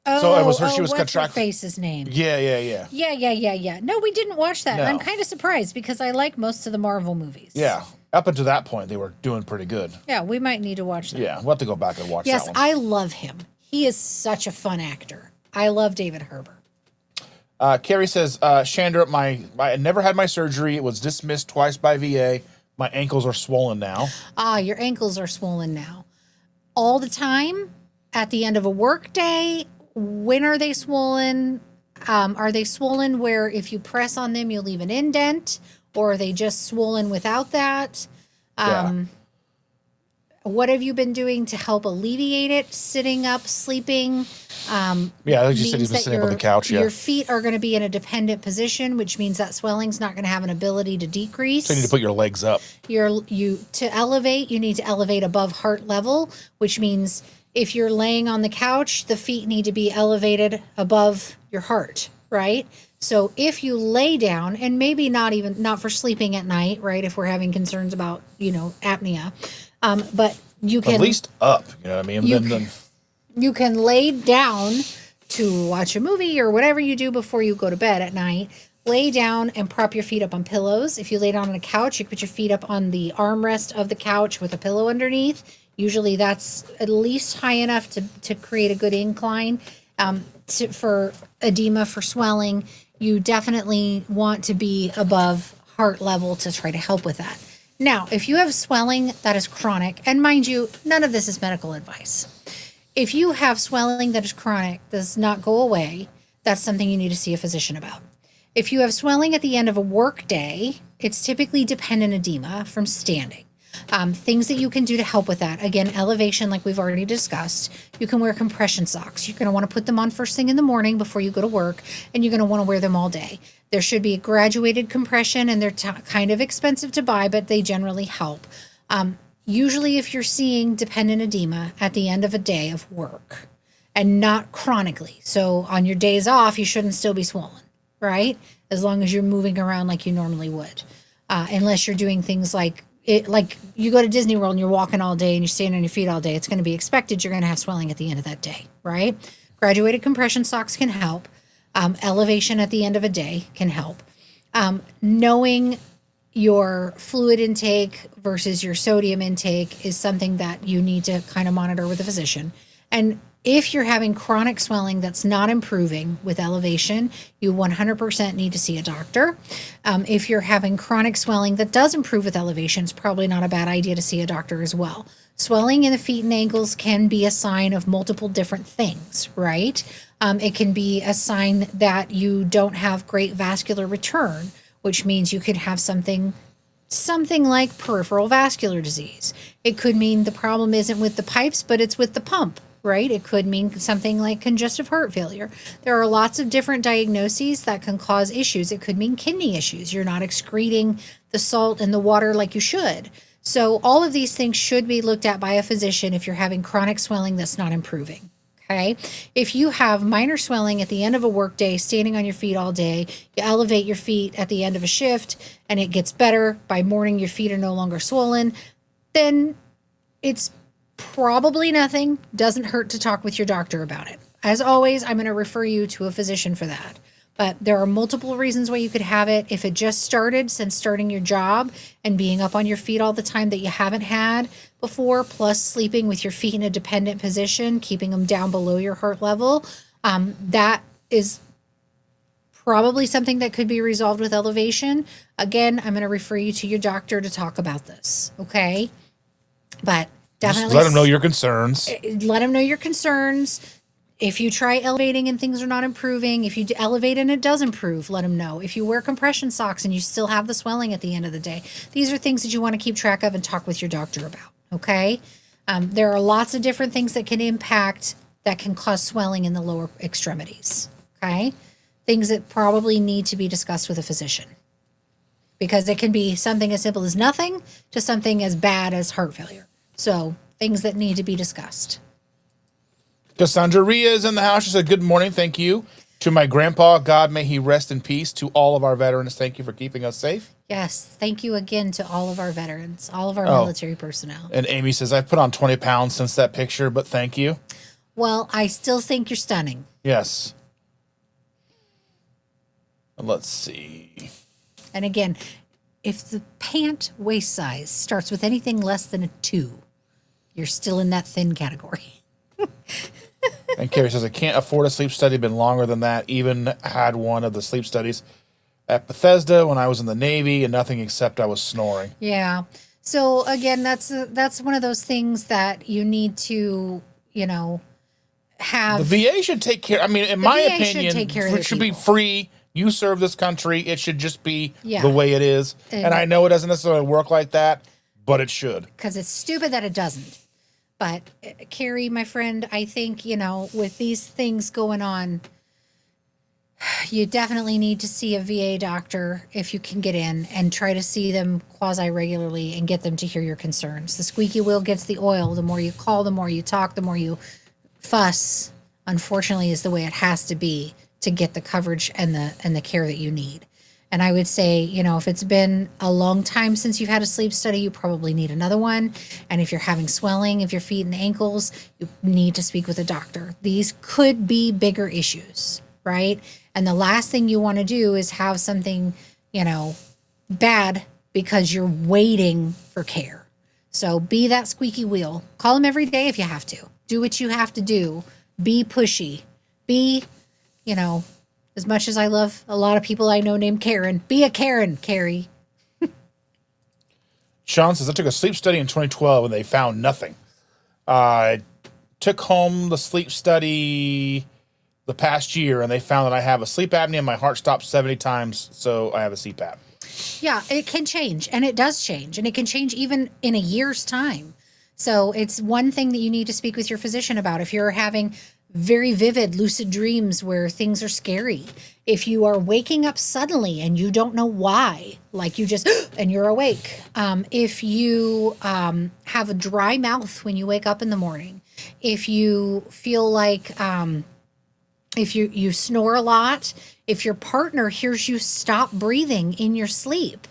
So it was her. She was what's her face's name? Yeah. No, we didn't watch that. No. I'm kind of surprised because I like most of the Marvel movies. Yeah. Up until that point, they were doing pretty good. Yeah, we might need to watch that. Yeah, we'll have to go back and watch that one. Yes, I love him. He is such a fun actor. I love David Harbour. Carrie says, Chandra, I never had my surgery. It was dismissed twice by VA. My ankles are swollen now. Your ankles are swollen now. All the time? At the end of a work day? When are they swollen? Are they swollen where if you press on them, you'll leave an indent? Or are they just swollen without that? What have you been doing to help alleviate it? Sitting up, sleeping? Like you said, he's been sitting on the couch. Yeah. Your feet are going to be in a dependent position, which means that swelling's not going to have an ability to decrease. So you need to put your legs up. To elevate, you need to elevate above heart level, which means if you're laying on the couch, the feet need to be elevated above your heart, right? So if you lay down, and maybe not for sleeping at night, right? If we're having concerns about, apnea, but you can at least up, you know what I mean? You can lay down to watch a movie or whatever you do before you go to bed at night. Lay down and prop your feet up on pillows. If you lay down on a couch, you can put your feet up on the armrest of the couch with a pillow underneath. Usually that's at least high enough to create a good incline. For edema, for swelling, you definitely want to be above heart level to try to help with that. Now, if you have swelling that is chronic, and mind you, none of this is medical advice. If you have swelling that is chronic, does not go away, that's something you need to see a physician about. If you have swelling at the end of a work day, it's typically dependent edema from standing. Things that you can do to help with that. Again, elevation, like we've already discussed. You can wear compression socks. You're going to want to put them on first thing in the morning before you go to work, and you're going to want to wear them all day. There should be a graduated compression, and they're kind of expensive to buy, but they generally help. Usually if you're seeing dependent edema at the end of a day of work and not chronically. So on your days off, you shouldn't still be swollen, right? As long as you're moving around like you normally would. Unless you're doing things like you go to Disney World and you're walking all day and you're standing on your feet all day, it's going to be expected you're going to have swelling at the end of that day, right? Graduated compression socks can help. Elevation at the end of a day can help. Knowing your fluid intake versus your sodium intake is something that you need to kind of monitor with a physician. And if you're having chronic swelling that's not improving with elevation, you 100% need to see a doctor. If you're having chronic swelling that does improve with elevation, it's probably not a bad idea to see a doctor as well. Swelling in the feet and ankles can be a sign of multiple different things, right? It can be a sign that you don't have great vascular return, which means you could have something like peripheral vascular disease. It could mean the problem isn't with the pipes, but it's with the pump, right? It could mean something like congestive heart failure. There are lots of different diagnoses that can cause issues. It could mean kidney issues. You're not excreting the salt in the water like you should. So all of these things should be looked at by a physician if you're having chronic swelling that's not improving. Okay. If you have minor swelling at the end of a workday, standing on your feet all day, you elevate your feet at the end of a shift and it gets better, by morning your feet are no longer swollen, then it's probably nothing. Doesn't hurt to talk with your doctor about it. As always, I'm going to refer you to a physician for that. But there are multiple reasons why you could have it. If it just started since starting your job and being up on your feet all the time that you haven't had before, plus sleeping with your feet in a dependent position, keeping them down below your heart level, that is probably something that could be resolved with elevation. Again, I'm going to refer you to your doctor to talk about this. Okay. But definitely just let them know your concerns. Let them know your concerns. If you try elevating and things are not improving, if you elevate and it does improve, let them know. If you wear compression socks and you still have the swelling at the end of the day, these are things that you want to keep track of and talk with your doctor about. Okay. There are lots of different things that can impact, that can cause swelling in the lower extremities. Okay. Things that probably need to be discussed with a physician, because it can be something as simple as nothing to something as bad as heart failure. So things that need to be discussed. Cassandra Ria is in the house. She said, good morning. Thank you to my grandpa. God, may he rest in peace. To all of our veterans, thank you for keeping us safe. Yes. Thank you again to all of our veterans, all of our military personnel. And Amy says, I've put on 20 pounds since that picture, but thank you. Well, I still think you're stunning. Yes. Let's see. And again, if the pant waist size starts with anything less than a 2, you're still in that thin category. And Carrie says, I can't afford a sleep study. Been longer than that. Even had one of the sleep studies at Bethesda when I was in the Navy, and nothing except I was snoring. Yeah. So again, that's one of those things that you need to, have. The VA should take care. I mean, in my VA opinion, should take care of it the should be people. free. You serve this country. It should just be Yeah. the way it is. And I know it doesn't necessarily work like that, but it should. Because it's stupid that it doesn't. But Carrie, my friend, I think, with these things going on, you definitely need to see a VA doctor if you can get in, and try to see them quasi-regularly and get them to hear your concerns. The squeaky wheel gets the oil. The more you call, the more you talk, the more you fuss, unfortunately, is the way it has to be to get the coverage and the care that you need. And I would say, if it's been a long time since you've had a sleep study, you probably need another one. And if you're having swelling of your feet and ankles, you need to speak with a doctor. These could be bigger issues, right? And the last thing you want to do is have something, bad because you're waiting for care. So be that squeaky wheel. Call them every day if you have to. Do what you have to do. Be pushy. Be, as much as I love a lot of people I know named Karen, be a Karen, Carrie. Sean says, I took a sleep study in 2012 and they found nothing. I took home the sleep study the past year and they found that I have a sleep apnea and my heart stops 70 times, so I have a CPAP. Yeah, it can change, and it does change, and it can change even in a year's time. So it's one thing that you need to speak with your physician about. If you're having very vivid lucid dreams where things are scary, if you are waking up suddenly and you don't know why, like you just and you're awake, if you have a dry mouth when you wake up in the morning, if you feel like if you snore a lot, if your partner hears you stop breathing in your sleep,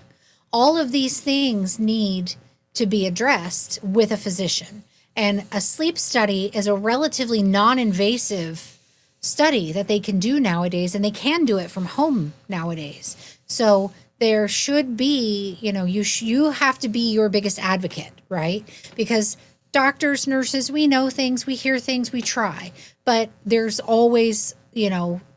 all of these things need to be addressed with a physician. And a sleep study is a relatively non-invasive study that they can do nowadays, and they can do it from home nowadays. So there should be, you have to be your biggest advocate, right? Because doctors, nurses, we know things, we hear things, we try, but there's always,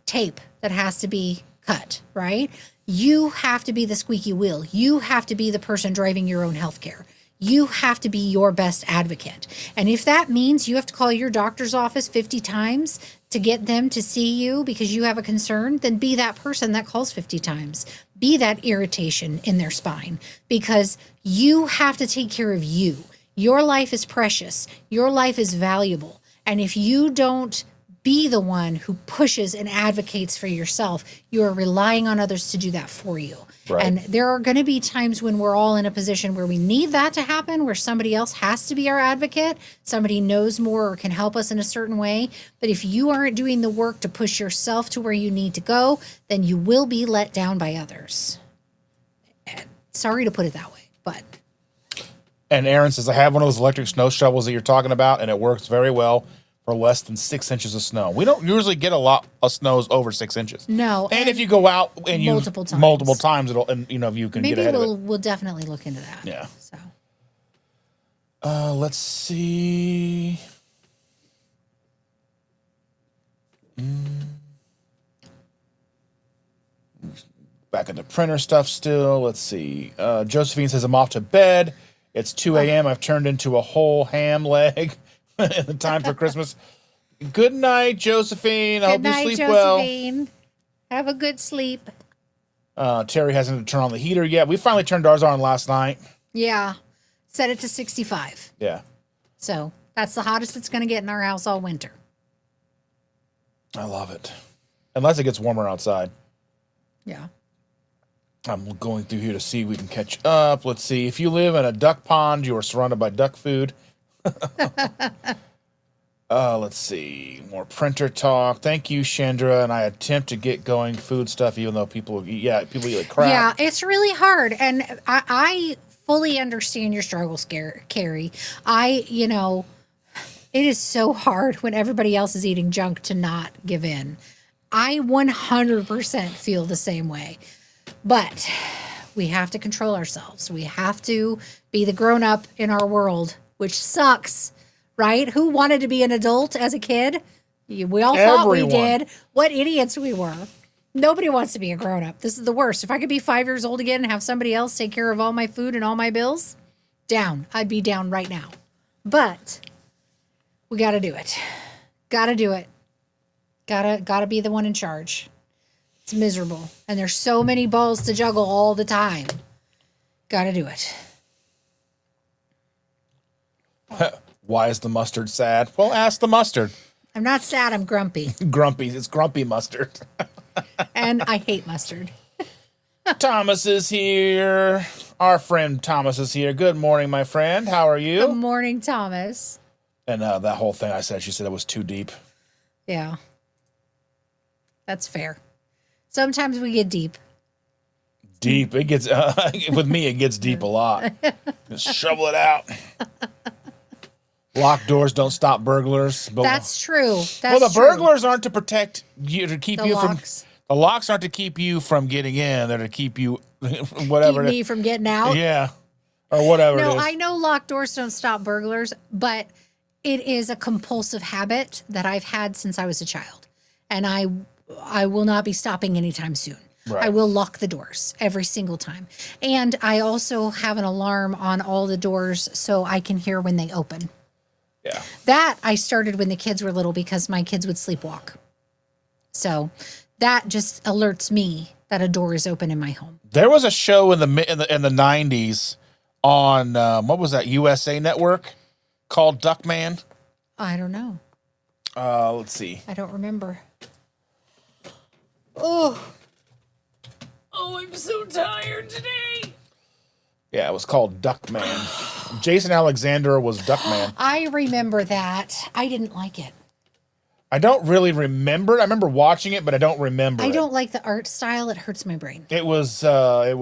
tape that has to be cut, right? You have to be the squeaky wheel. You have to be the person driving your own healthcare. You have to be your best advocate. And if that means you have to call your doctor's office 50 times to get them to see you because you have a concern, then be that person that calls 50 times. Be that irritation in their spine, because you have to take care of you. Your life is precious. Your life is valuable. And if you don't be the one who pushes and advocates for yourself, you are relying on others to do that for you. Right. And there are going to be times when we're all in a position where we need that to happen, where somebody else has to be our advocate, somebody knows more or can help us in a certain way. But if you aren't doing the work to push yourself to where you need to go, then you will be let down by others. Sorry to put it that way, but. And Aaron says, I have one of those electric snow shovels that you're talking about, and it works very well for less than 6 inches of snow. We don't usually get a lot of snows over 6 inches. No. And if you go out and use multiple times, it'll, and you know, if you can get ahead of it. We'll definitely look into that. Yeah. So. Let's see. Back in the printer stuff still. Let's see. Josephine says, I'm off to bed. It's 2 a.m. I've turned into a whole ham leg in the time for Christmas. Good night, Josephine. I hope you sleep Josephine. well. Have a good sleep. Terry hasn't turned on the heater yet. We finally turned ours on last night. Yeah. Set it to 65. Yeah. So that's the hottest it's going to get in our house all winter. I love it. Unless it gets warmer outside. Yeah. I'm going through here to see if we can catch up. Let's see. If you live in a duck pond, you are surrounded by duck food. Let's see. More printer talk. Thank you, Chandra. And I attempt to get going food stuff, even though people eat like crap. Yeah, it's really hard. And I fully understand your struggles, Carrie. It is so hard when everybody else is eating junk to not give in. I 100% feel the same way. But we have to control ourselves. We have to be the grown-up in our world, which sucks, right? Who wanted to be an adult as a kid? We all thought we did. What idiots we were. Nobody wants to be a grown-up. This is the worst. If I could be 5 years old again and have somebody else take care of all my food and all my bills, down. I'd be down right now. But we got to do it. Got to do it. Got to be the one in charge. It's miserable. And there's so many balls to juggle all the time. Got to do it. Why is the mustard sad? Well, ask the mustard. I'm not sad. I'm grumpy. Grumpy. It's grumpy mustard. And I hate mustard. Thomas is here. Our friend Thomas is here. Good morning, my friend. How are you? Good morning, Thomas. And that whole thing I said, she said it was too deep. Yeah. That's fair. Sometimes we get deep. Deep. It gets, with me, it gets deep a lot. Just shovel it out. Locked doors don't stop burglars. But, That's true. Burglars aren't to protect you, to keep you locks. from, the locks aren't to keep you from getting in. They're to keep you, whatever. Keep me from getting out. Yeah. Or whatever it is. No, I know locked doors don't stop burglars, but it is a compulsive habit that I've had since I was a child. And I will not be stopping anytime soon. Right. I will lock the doors every single time. And I also have an alarm on all the doors so I can hear when they open. Yeah. That I started when the kids were little because my kids would sleepwalk. So that just alerts me that a door is open in my home. There was a show in the 90s on what was that, USA Network, called Duckman. I don't know. Let's see. I don't remember. Oh, I'm so tired today. Yeah, it was called Duckman. Jason Alexander was Duckman. I remember that. I didn't like it. I don't really remember it. I remember watching it, but I don't remember it. I don't like the art style. It hurts my brain. He was a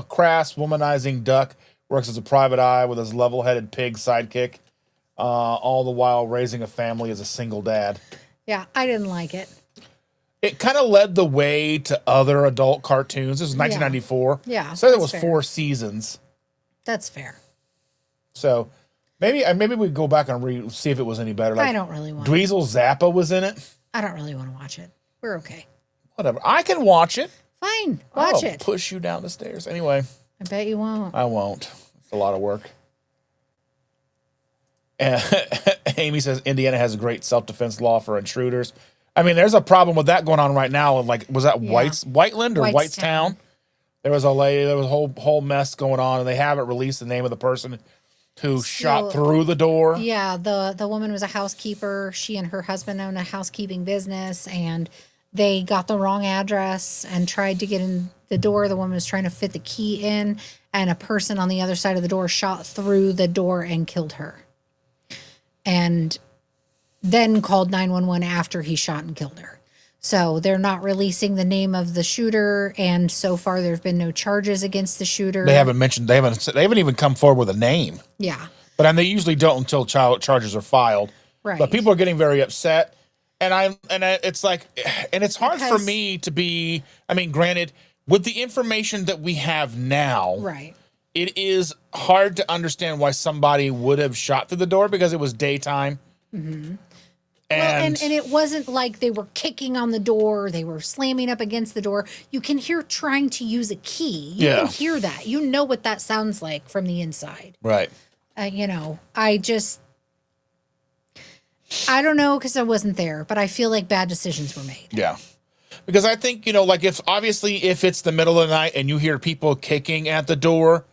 crass, womanizing duck, works as a private eye with his level-headed pig sidekick, all the while raising a family as a single dad. Yeah, I didn't like it. It kind of led the way to other adult cartoons. This was 1994. Yeah, so it was fair. 4 seasons. That's fair. So maybe we go back and see if it was any better. Like, I don't really want Dweezil Zappa was in it. I don't really want to watch it. We're okay. Whatever. I can watch it. Fine. Watch I'll it. push you down the stairs. Anyway. I bet you won't. I won't. It's a lot of work. Amy says Indiana has a great self-defense law for intruders. I mean, there's a problem with that going on right now. Like, was that Whiteland or Whitestown? There was a whole mess going on, and they haven't released the name of the person Who shot through the door. Yeah, the woman was a housekeeper. She and her husband owned a housekeeping business, and they got the wrong address and tried to get in the door. The woman was trying to fit the key in, and a person on the other side of the door shot through the door and killed her. And then called 911 after he shot and killed her. So they're not releasing the name of the shooter, and so far there have been no charges against the shooter. They haven't even come forward with a name. Yeah. But they usually don't until charges are filed. Right. But people are getting very upset, and it's like, and it's hard for me to be. I mean, granted, with the information that we have now, right, it is hard to understand why somebody would have shot through the door because it was daytime. Mm-hmm. And it wasn't like they were kicking on the door. They were slamming up against the door. You can hear trying to use a key. You can hear that. You know what that sounds like from the inside. Right. I don't know because I wasn't there, but I feel like bad decisions were made. Yeah. Because I think, like if it's the middle of the night and you hear people kicking at the door,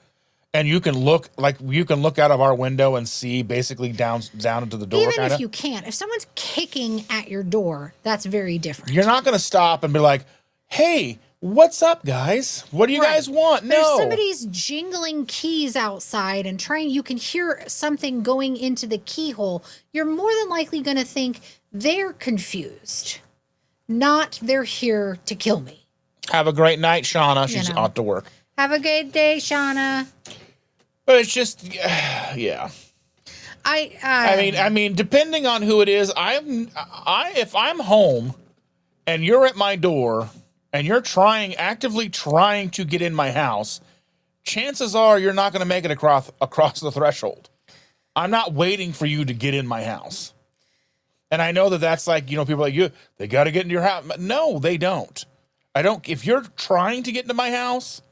and you can look out of our window and see basically down into the door. Even if you can't, if someone's kicking at your door, that's very different. You're not going to stop and be like, "Hey, what's up, guys? What do you guys want?" But no. If somebody's jingling keys outside and you can hear something going into the keyhole, you're more than likely going to think they're confused, not they're here to kill me. Have a great night, Shauna. She's off to work. Have a good day, Shauna. But it's just, yeah. I mean, depending on who it is, if I'm home and you're at my door and you're actively trying to get in my house, chances are you're not going to make it across the threshold. I'm not waiting for you to get in my house. And I know that's like, people like you, they got to get into your house. No, they don't. If you're trying to get into my house,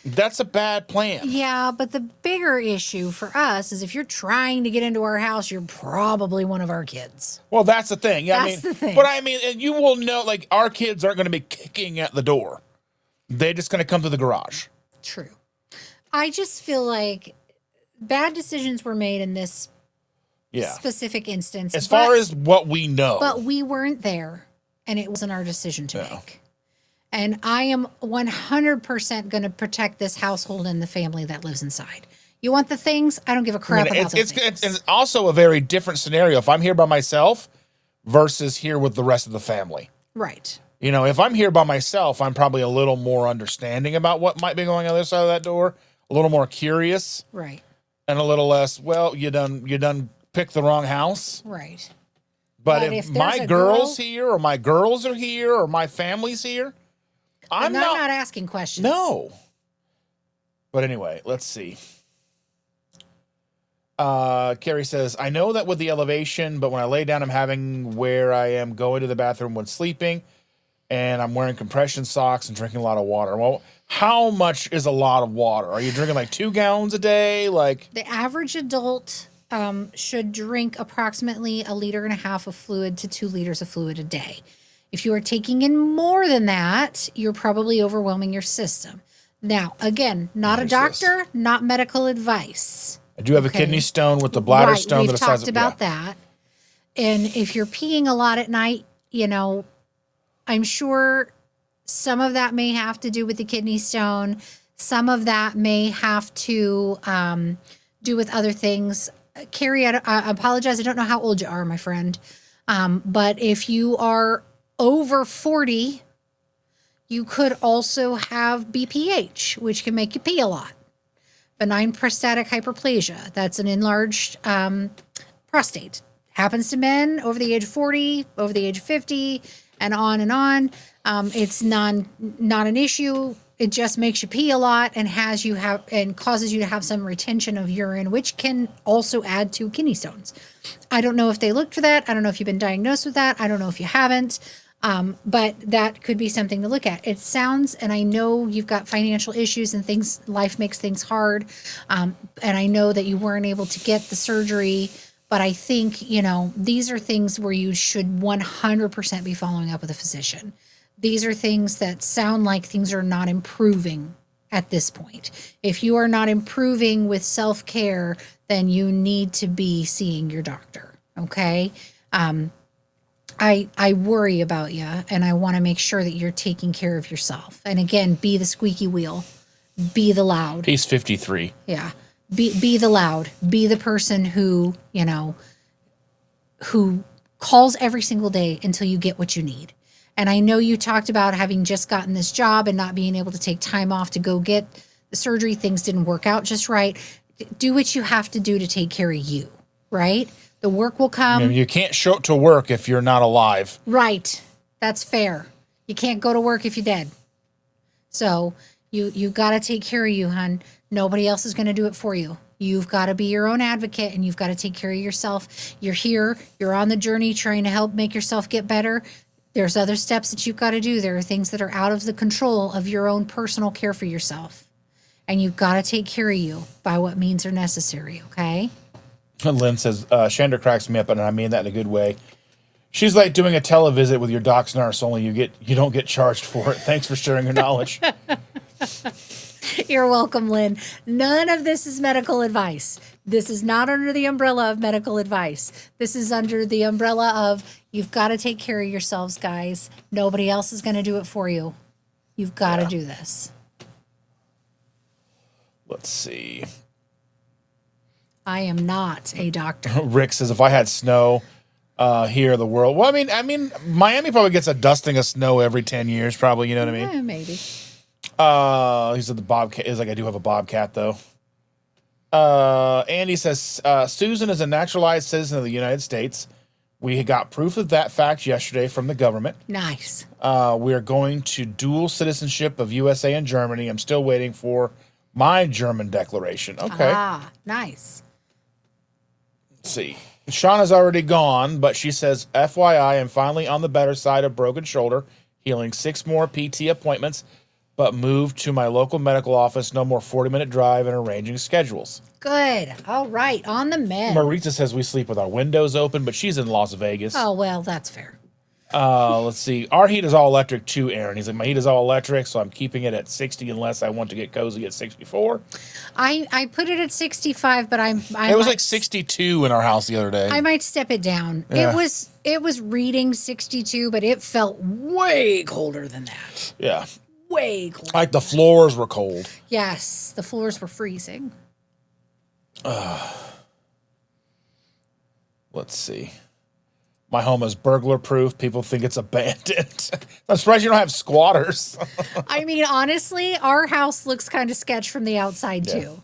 that's a bad plan. Yeah, but the bigger issue for us is if you're trying to get into our house, you're probably one of our kids. Well, that's the thing. Yeah, that's the thing. But and you will know, like, our kids aren't going to be kicking at the door. They're just going to come to the garage. True. I just feel like bad decisions were made in this specific instance. As far as what we know. But we weren't there, and it wasn't our decision to make. And I am 100% going to protect this household and the family that lives inside. You want the things? I don't give a crap about those things. It's also a very different scenario if I'm here by myself versus here with the rest of the family. Right. If I'm here by myself, I'm probably a little more understanding about what might be going on the other side of that door, a little more curious. Right. And a little less, well, you done picked the wrong house. Right. But if my girl's here or my girls are here or my family's here, I'm not asking questions. No. But anyway, let's see. Carrie says, I know that with the elevation, but when I lay down, I'm having where I am going to the bathroom when sleeping, and I'm wearing compression socks and drinking a lot of water. Well, how much is a lot of water? Are you drinking like 2 gallons a day? Like the average adult should drink approximately 1.5 liters of fluid to 2 liters of fluid a day. If you are taking in more than that, you're probably overwhelming your system. Now, again, not a doctor, not medical advice. I do have a kidney stone with the bladder stone. We've talked about that. And if you're peeing a lot at night, I'm sure some of that may have to do with the kidney stone. Some of that may have to do with other things. Carrie, I apologize. I don't know how old you are, my friend. But if you are over 40, you could also have BPH, which can make you pee a lot. Benign prostatic hyperplasia. That's an enlarged prostate. Happens to men over the age of 40, over the age of 50, and on and on. It's not an issue. It just makes you pee a lot and causes you to have some retention of urine, which can also add to kidney stones. I don't know if they looked for that. I don't know if you've been diagnosed with that. I don't know if you haven't. But that could be something to look at. It sounds, and I know you've got financial issues and things, life makes things hard. And I know that you weren't able to get the surgery, but I think, these are things where you should 100% be following up with a physician. These are things that sound like things are not improving at this point. If you are not improving with self-care, then you need to be seeing your doctor. Okay. I worry about you, and I want to make sure that you're taking care of yourself. And again, be the squeaky wheel, be the loud. He's 53. Yeah. Be the loud, be the person who, who calls every single day until you get what you need. And I know you talked about having just gotten this job and not being able to take time off to go get the surgery. Things didn't work out just right. Do what you have to do to take care of you, right? The work will come. You can't show up to work if you're not alive. Right. That's fair. You can't go to work if you're dead. So you got to take care of you, hon. Nobody else is going to do it for you. You've got to be your own advocate, and you've got to take care of yourself. You're here. You're on the journey trying to help make yourself get better. There's other steps that you've got to do. There are things that are out of the control of your own personal care for yourself. And you've got to take care of you by what means are necessary, okay? Lynn says, Chandra cracks me up, and I mean that in a good way. She's like doing a televisit with your doc's nurse, only you don't get charged for it. Thanks for sharing your knowledge. You're welcome, Lynn. None of this is medical advice. This is not under the umbrella of medical advice. This is under the umbrella of you've got to take care of yourselves, guys. Nobody else is going to do it for you. You've got to do this. Let's see. I am not a doctor. Rick says, if I had snow here in the world. Well, I mean, Miami probably gets a dusting of snow every 10 years, probably. You know what I mean? Maybe. He said the bobcat is like, I do have a bobcat though. Andy says, Susan is a naturalized citizen of the United States. We got proof of that fact yesterday from the government. Nice. We are going to dual citizenship of USA and Germany. I'm still waiting for my German declaration. Okay. Ah, nice. Let's see. Shauna's already gone, but she says, FYI, I'm finally on the better side of broken shoulder, healing 6 more PT appointments, but moved to my local medical office. No more 40-minute drive and arranging schedules. Good. All right. On the mend. Marita says we sleep with our windows open, but she's in Las Vegas. Oh, well, that's fair. Let's see. Our heat is all electric too, Aaron. He's like, my heat is all electric, so I'm keeping it at 60 unless I want to get cozy at 64. I put it at 65, but it was like 62 in our house the other day. I might step it down. Yeah. It was reading 62, but it felt way colder than that. Yeah. Way colder. Like the floors were cold. Yes, the floors were freezing. Let's see. My home is burglar proof. People think it's abandoned. I'm surprised you don't have squatters. I mean, honestly, our house looks kind of sketch from the outside too.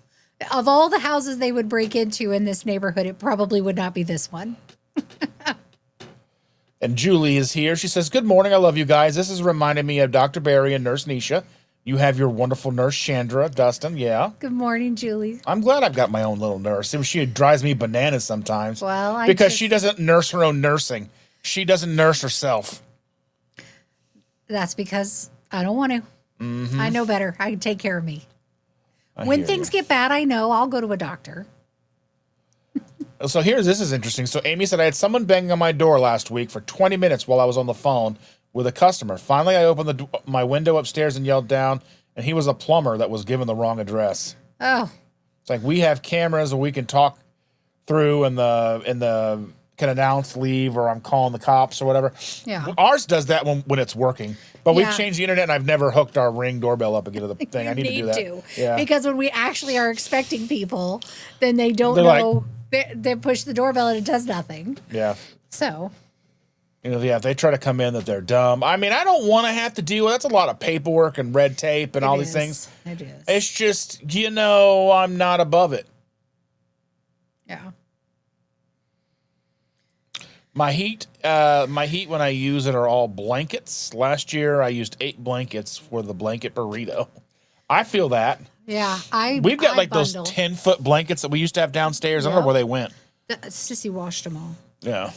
Of all the houses they would break into in this neighborhood, it probably would not be this one. And Julie is here. She says, good morning. I love you guys. This is reminding me of Dr. Barry and Nurse Nisha. You have your wonderful nurse, Chandra, Dustin. Yeah. Good morning, Julie. I'm glad I've got my own little nurse. She drives me bananas sometimes. Well, because she doesn't nurse her own nursing. She doesn't nurse herself. That's because I don't want to. Mm-hmm. I know better. I can take care of me. When things get bad, I know I'll go to a doctor. So this is interesting. So Amy said, I had someone banging on my door last week for 20 minutes while I was on the phone with a customer. Finally, I opened my window upstairs and yelled down, and he was a plumber that was given the wrong address. Oh. It's like, we have cameras and we can talk through and the can announce leave, or I'm calling the cops or whatever. Yeah. Ours does that when it's working. But we've changed the internet, and I've never hooked our Ring doorbell up again to the thing. I need to do that. Yeah. Because when we actually are expecting people, then they don't know. They push the doorbell and it does nothing. Yeah. So. If they try to come in that they're dumb. I mean, I don't want to have to deal with that's a lot of paperwork and red tape and all these things. It is. It's just, I'm not above it. Yeah. My heat when I use it are all blankets. Last year I used 8 blankets for the blanket burrito. I feel that. Yeah, we've got those 10-foot blankets that we used to have downstairs. I don't know where they went. Sissy washed them all. Yeah.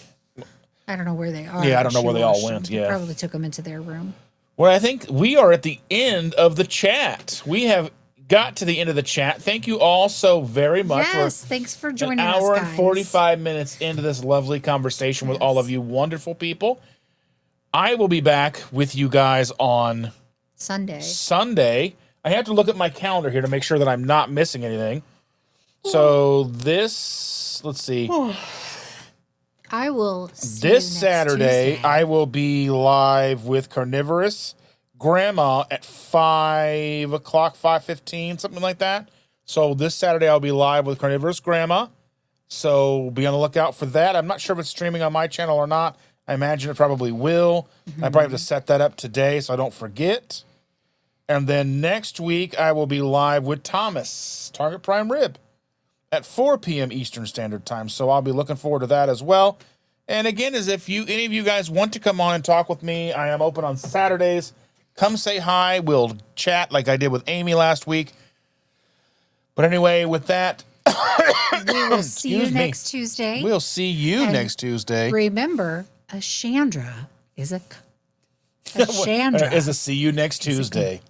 I don't know where they are. Yeah, I don't know where they all went. Yeah. Probably took them into their room. Well, I think we are at the end of the chat. We have got to the end of the chat. Thank you all so very much. Yes, thanks for joining us, guys. An hour and 45 minutes into this lovely conversation with all of you wonderful people. I will be back with you guys on Sunday. I have to look at my calendar here to make sure that I'm not missing anything. So this, let's see. I will see This you next Saturday, Tuesday. I will be live with Carnivorous Grandma at 5 o'clock, 5:15, something like that. So this Saturday, I'll be live with Carnivorous Grandma. So be on the lookout for that. I'm not sure if it's streaming on my channel or not. I imagine it probably will. I probably have to set that up today so I don't forget. And then next week, I will be live with Thomas, Target Prime Rib, at 4 p.m. Eastern Standard Time. So I'll be looking forward to that as well. And again, as if any of you guys want to come on and talk with me, I am open on Saturdays. Come say hi. We'll chat like I did with Amy last week. But anyway, with that, We will see you next Tuesday. we'll see you And next Tuesday. Remember, a Chandra is a Chandra. Is a see you next Tuesday.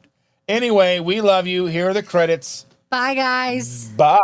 Anyway, we love you. Here are the credits. Bye, guys. Bye.